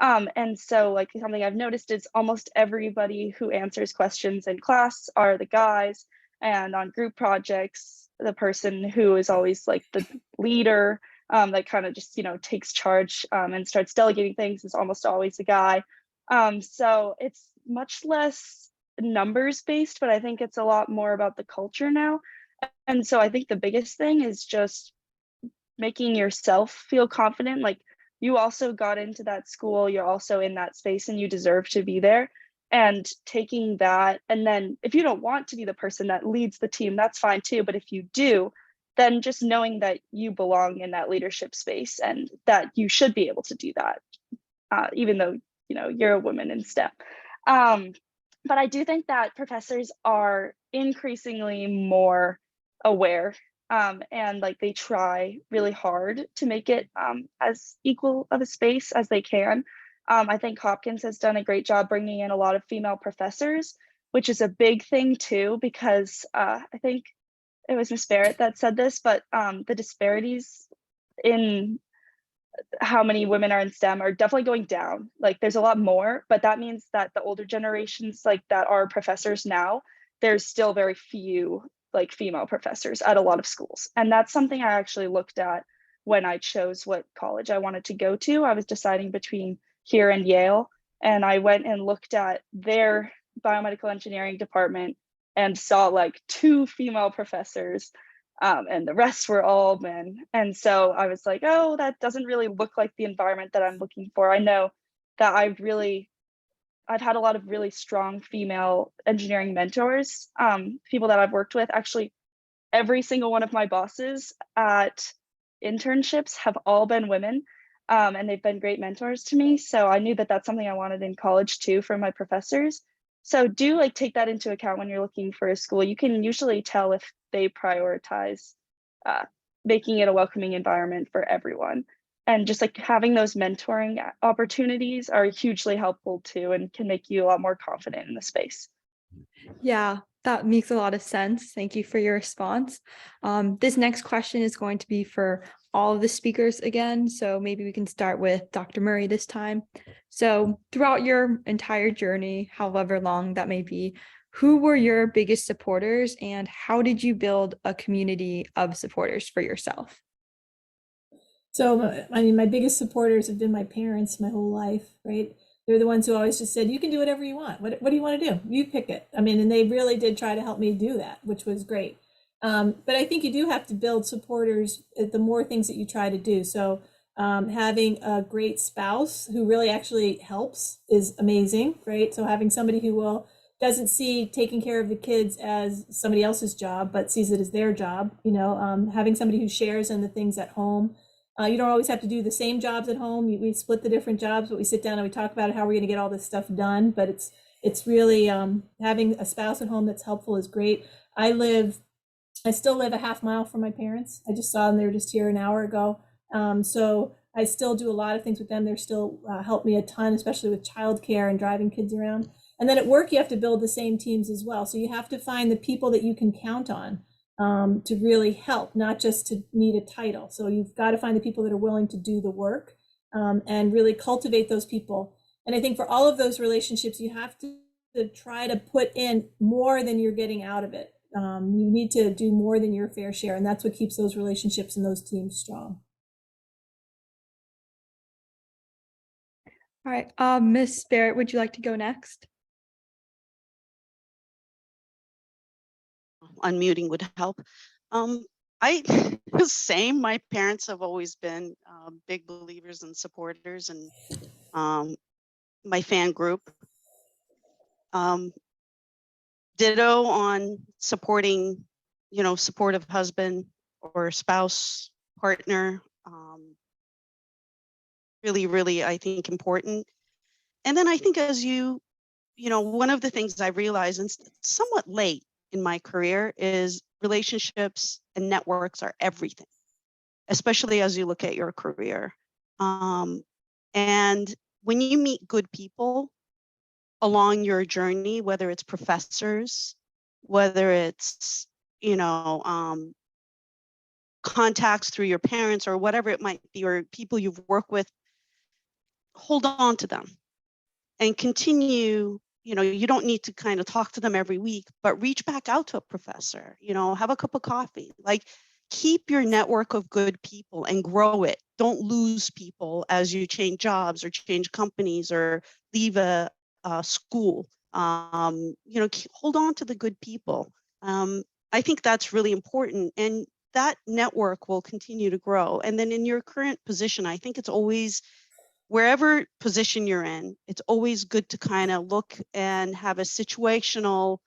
Speaker 2: And so like something I've noticed is almost everybody who answers questions in class are the guys, and on group projects, the person who is always like the leader that kind of just, takes charge and starts delegating things is almost always a guy. So it's much less numbers based, but I think it's a lot more about the culture now. And so I think the biggest thing is just making yourself feel confident. Like, you also got into that school, you're also in that space, and you deserve to be there. And taking that, and then if you don't want to be the person that leads the team, that's fine too. But if you do, then just knowing that you belong in that leadership space and that you should be able to do that, even though you're a woman in STEM. But I do think that professors are increasingly more aware, and like they try really hard to make it as equal of a space as they can. I think Hopkins has done a great job bringing in a lot of female professors, which is a big thing too, because I think it was Miss Barrett that said this, but the disparities in how many women are in STEM are definitely going down. Like, there's a lot more, but that means that the older generations, like that are professors now, there's still very few like female professors at a lot of schools. And that's something I actually looked at when I chose what college I wanted to go to. I was deciding between here and Yale, and I went and looked at their biomedical engineering department and saw like 2 female professors, and the rest were all men. And so I was like, oh, that doesn't really look like the environment that I'm looking for. I know that I've had a lot of really strong female engineering mentors, people that I've worked with. Actually, every single one of my bosses at internships have all been women, and they've been great mentors to me. So I knew that that's something I wanted in college too for my professors. So do like take that into account when you're looking for a school. You can usually tell if they prioritize making it a welcoming environment for everyone. And just like having those mentoring opportunities are hugely helpful too, and can make you a lot more confident in the space.
Speaker 1: Yeah, that makes a lot of sense. Thank you for your response. This next question is going to be for all of the speakers again. So maybe we can start with Dr. Murray this time. So throughout your entire journey, however long that may be, who were your biggest supporters and how did you build a community of supporters for yourself?
Speaker 4: So, I mean, my biggest supporters have been my parents my whole life, right? They're the ones who always just said, you can do whatever you want. What do you want to do? You pick it. I mean, and they really did try to help me do that, which was great. But I think you do have to build supporters the more things that you try to do. So having a great spouse who really actually helps is amazing, right? So having somebody who doesn't see taking care of the kids as somebody else's job, but sees it as their job, having somebody who shares in the things at home. You don't always have to do the same jobs at home. We split the different jobs, but we sit down and we talk about how we're going to get all this stuff done. But it's really having a spouse at home that's helpful is great. I still live a half mile from my parents. I just saw them. They were just here an hour ago. So I still do a lot of things with them. They're still help me a ton, especially with childcare and driving kids around. And then at work, you have to build the same teams as well. So you have to find the people that you can count on to really help, not just to need a title. So you've got to find the people that are willing to do the work and really cultivate those people. And I think for all of those relationships, you have to try to put in more than you're getting out of it. You need to do more than your fair share, and that's what keeps those relationships and those teams strong.
Speaker 1: All right, Miss Barrett, would you like to go next?
Speaker 3: Unmuting would help. I same. My parents have always been big believers and supporters, and my fan group. Ditto on supporting, supportive husband or spouse, partner. Really, really, I think important. And then I think as one of the things I realized, and somewhat late in my career, is relationships and networks are everything. especially as you look at your career. And when you meet good people along your journey, whether it's professors, whether it's, contacts through your parents or whatever it might be, or people you've worked with, hold on to them and continue. You don't need to kind of talk to them every week, but reach back out to a professor, have a cup of coffee, like keep your network of good people and grow it. Don't lose people as you change jobs or change companies or leave a school. Hold on to the good people. I think that's really important. And that network will continue to grow. And then in your current position, I think it's always, wherever position you're in, it's always good to kind of look and have a situational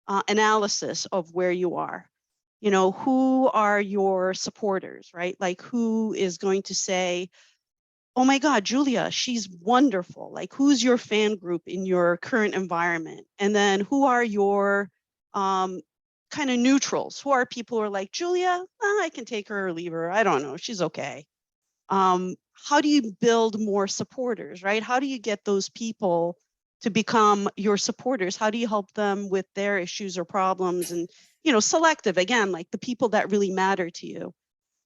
Speaker 3: analysis of where you are. Who are your supporters, right? Like who is going to say, oh my God, Julia, she's wonderful. Like who's your fan group in your current environment? And then who are your kind of neutrals? Who are people who are like, Julia, I can take her or leave her. I don't know, she's okay. How do you build more supporters, right? How do you get those people to become your supporters? How do you help them with their issues or problems? And, selective, again, like the people that really matter to you.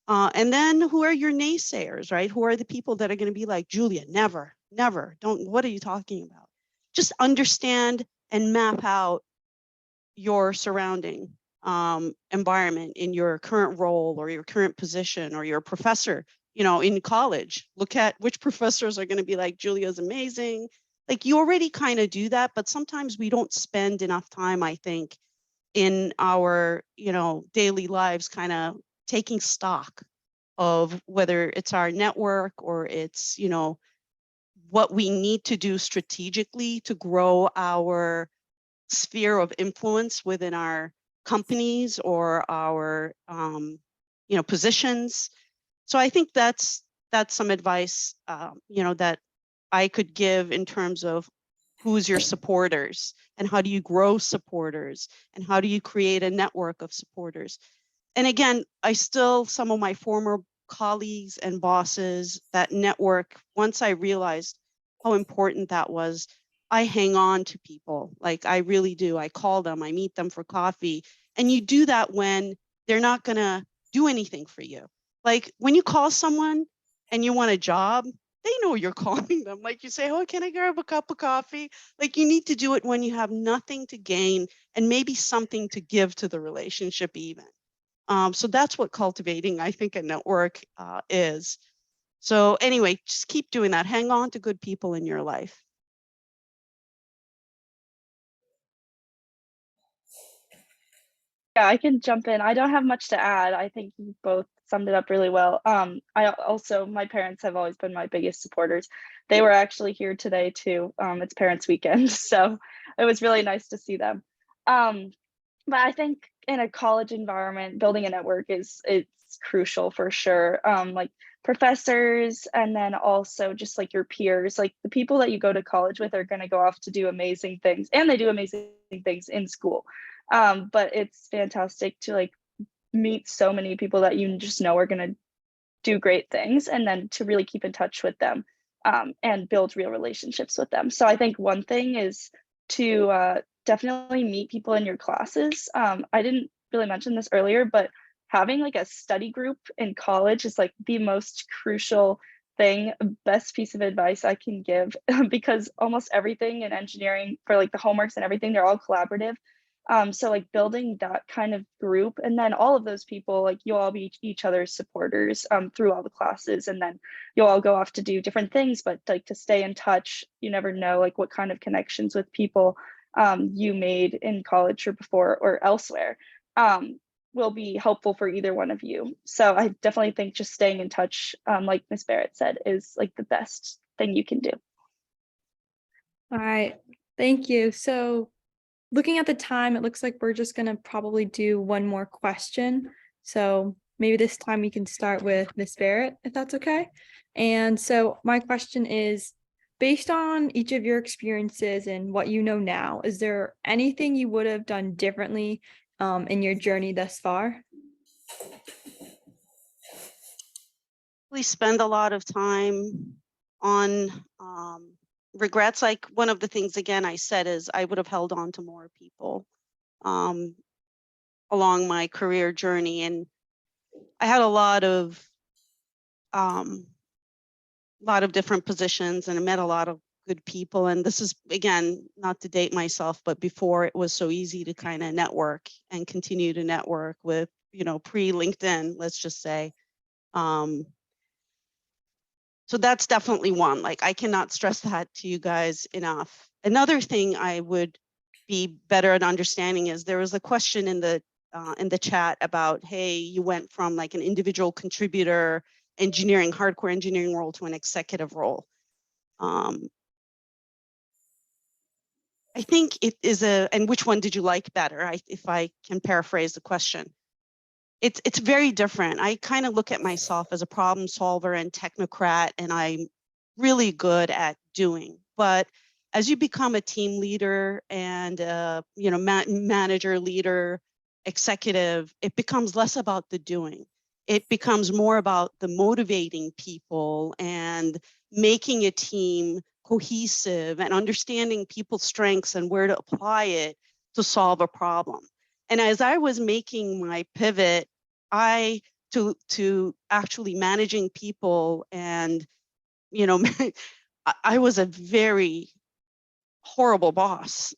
Speaker 3: And then who are your naysayers, right? Who are the people that are going to be like, Julia, never, what are you talking about? Just understand and map out your surrounding environment in your current role or your current position or your professor, in college. Look at which professors are going to be like, Julia's amazing. Like you already kind of do that, but sometimes we don't spend enough time, I think, in our, daily lives kind of taking stock of whether it's our network or it's, what we need to do strategically to grow our sphere of influence within our companies or our, positions. So I think that's some advice, that I could give in terms of who's your supporters and how do you grow supporters and how do you create a network of supporters. And again, some of my former colleagues and bosses, that network, once I realized how important that was, I hang on to people. Like I really do. I call them, I meet them for coffee. And you do that when they're not going to do anything for you. Like when you call someone and you want a job, they know you're calling them. Like you say, oh, can I grab a cup of coffee? Like you need to do it when you have nothing to gain and maybe something to give to the relationship even. So that's what cultivating, I think, a network is. So anyway, just keep doing that. Hang on to good people in your life.
Speaker 2: Yeah, I can jump in. I don't have much to add. I think you both summed it up really well. My parents have always been my biggest supporters. They were actually here today too. It's Parents' Weekend, so it was really nice to see them. But I think in a college environment, building a network it's crucial for sure. Like professors, and then also just like your peers, like the people that you go to college with are going to go off to do amazing things, and they do amazing things in school. But it's fantastic to like meet so many people that you just know are going to do great things, and then to really keep in touch with them and build real relationships with them. So I think one thing is to definitely meet people in your classes. I didn't really mention this earlier, but having like a study group in college is like the most crucial thing, best piece of advice I can give, because almost everything in engineering, for like the homeworks and everything, they're all collaborative. So like building that kind of group, and then all of those people, like you'll all be each other's supporters through all the classes, and then you'll all go off to do different things, but like to stay in touch, you never know like what kind of connections with people you made in college or before or elsewhere will be helpful for either one of you. So I definitely think just staying in touch, like Ms. Barrett said, is like the best thing you can do.
Speaker 1: All right, thank you. So looking at the time, it looks like we're just going to probably do one more question. So maybe this time we can start with Ms. Barrett, if that's okay. And so my question is, based on each of your experiences and what you know now, is there anything you would have done differently in your journey thus far?
Speaker 3: really spend a lot of time on regrets. Like one of the things, again, I said is I would have held on to more people along my career journey. And I had a lot of different positions, and I met a lot of good people. And this is, again, not to date myself, but before it was so easy to kind of network and continue to network with, pre-LinkedIn, let's just say. So that's definitely one. Like, I cannot stress that to you guys enough. Another thing I would be better at understanding is there was a question in the chat about, hey, you went from like an individual contributor engineering, hardcore engineering role to an executive role. I think it is and which one did you like better? If I can paraphrase the question. It's very different. I kind of look at myself as a problem solver and technocrat, and I'm really good at doing. But as you become a team leader and manager, leader, executive, it becomes less about the doing. It becomes more about the motivating people and making a team cohesive and understanding people's strengths and where to apply it to solve a problem. And as I was making my pivot, to actually managing people, and I was a very horrible boss,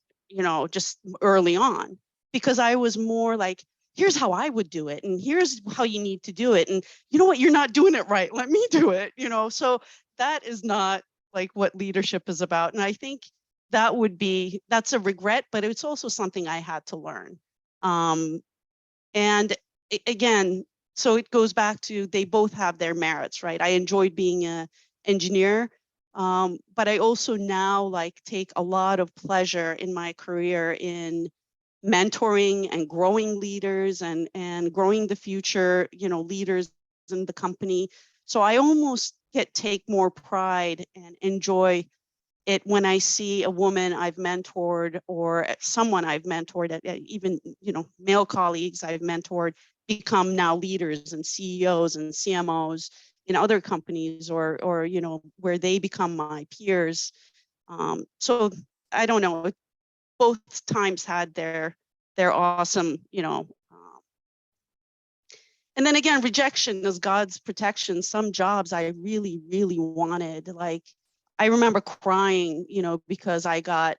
Speaker 3: just early on, because I was more like, here's how I would do it, and here's how you need to do it, and you know what, you're not doing it right, let me do it, so that is not like what leadership is about. And I think that's a regret, but it's also something I had to learn. And again, so it goes back to, they both have their merits, right? I enjoyed being an engineer, but I also now take a lot of pleasure in my career in mentoring and growing leaders and growing the future, leaders in the company. So I almost take more pride and enjoy it when I see a woman I've mentored or someone I've mentored, even, male colleagues I've mentored, become now leaders and CEOs and CMOs in other companies, or where they become my peers. So I don't know, both times had their awesome, and then again, rejection is God's protection. Some jobs I really, really wanted, I remember crying, because I got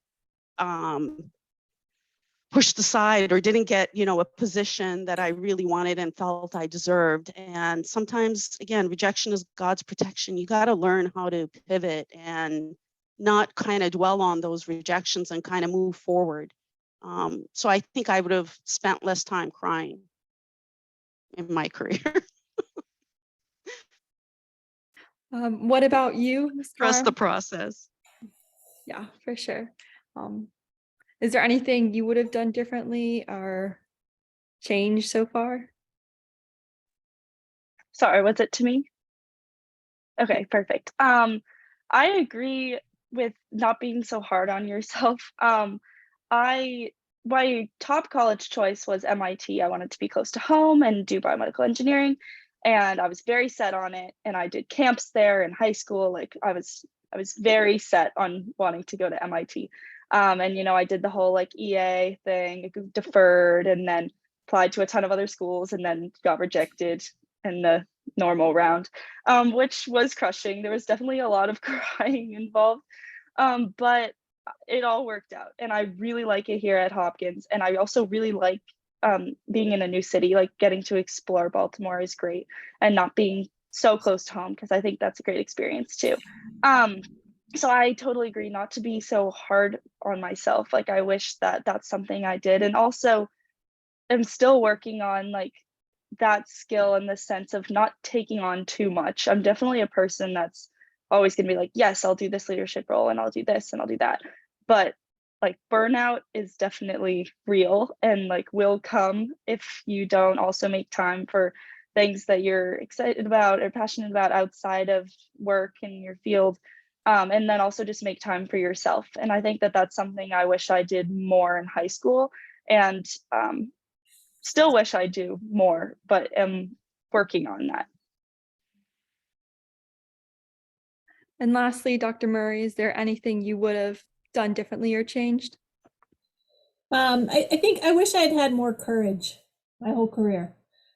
Speaker 3: pushed aside or didn't get, a position that I really wanted and felt I deserved. And sometimes, again, rejection is God's protection. You got to learn how to pivot and not kind of dwell on those rejections and kind of move forward. So I think I would have spent less time crying in my career.
Speaker 1: What about you, Ms.
Speaker 3: Trust the
Speaker 1: Gorham?
Speaker 3: process.
Speaker 1: Yeah, for sure. Is there anything you would have done differently or changed so far?
Speaker 2: Sorry, was it to me? Okay, perfect. I agree with not being so hard on yourself. My top college choice was MIT. I wanted to be close to home and do biomedical engineering, and I was very set on it. And I did camps there in high school. I was very set on wanting to go to MIT. And I did the whole EA thing, deferred, and then applied to a ton of other schools, and then got rejected in the normal round, which was crushing. There was definitely a lot of crying involved, but it all worked out, and I really like it here at Hopkins. And I also really like being in a new city. Getting to explore Baltimore is great, and not being so close to home, because I think that's a great experience too. So I totally agree not to be so hard on myself. I wish that that's something I did, and also I'm still working on that skill in the sense of not taking on too much. I'm definitely a person that's always going to be yes, I'll do this leadership role, and I'll do this, and I'll do that. But burnout is definitely real, and will come if you don't also make time for things that you're excited about or passionate about outside of work in your field. And then also just make time for yourself. And I think that that's something I wish I did more in high school, and still wish I do more, but am working on that.
Speaker 1: And lastly, Dr. Murray, is there anything you would have done differently or changed?
Speaker 4: I think I wish I had had more courage my whole career.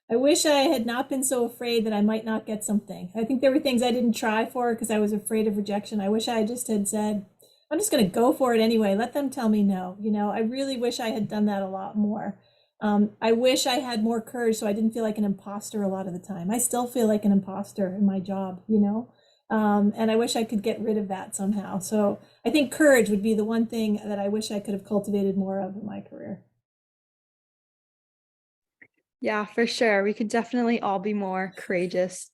Speaker 4: I wish I had not been so afraid that I might not get something. I think there were things I didn't try for because I was afraid of rejection. I wish I just had said, I'm just going to go for it anyway. Let them tell me no. You know, I really wish I had done that a lot more. I wish I had more courage so I didn't feel like an imposter a lot of the time. I still feel like an imposter in my job, you know, and I wish I could get rid of that somehow. So I think courage would be the one thing that I wish I could have cultivated more of in my career.
Speaker 1: Yeah, for sure. We could definitely all be more courageous.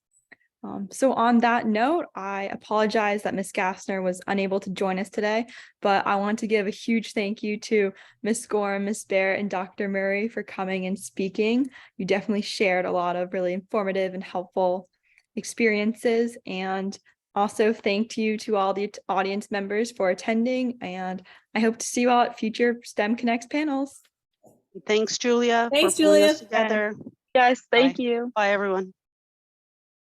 Speaker 1: So on that note, I apologize that Ms. Gassner was unable to join us today, but I want to give a huge thank you to Ms. Gorham, Ms. Barrett, and Dr. Murray for coming and speaking. You definitely shared a lot of really informative and helpful experiences. And also thank you to all the audience members for attending. And I hope to see you all at future STEM Connects panels.
Speaker 3: Thanks, Julia.
Speaker 4: Thanks,
Speaker 3: for pulling
Speaker 4: Julia.
Speaker 3: us together.
Speaker 2: Yes, thank
Speaker 3: Bye.
Speaker 2: you.
Speaker 3: Bye, everyone.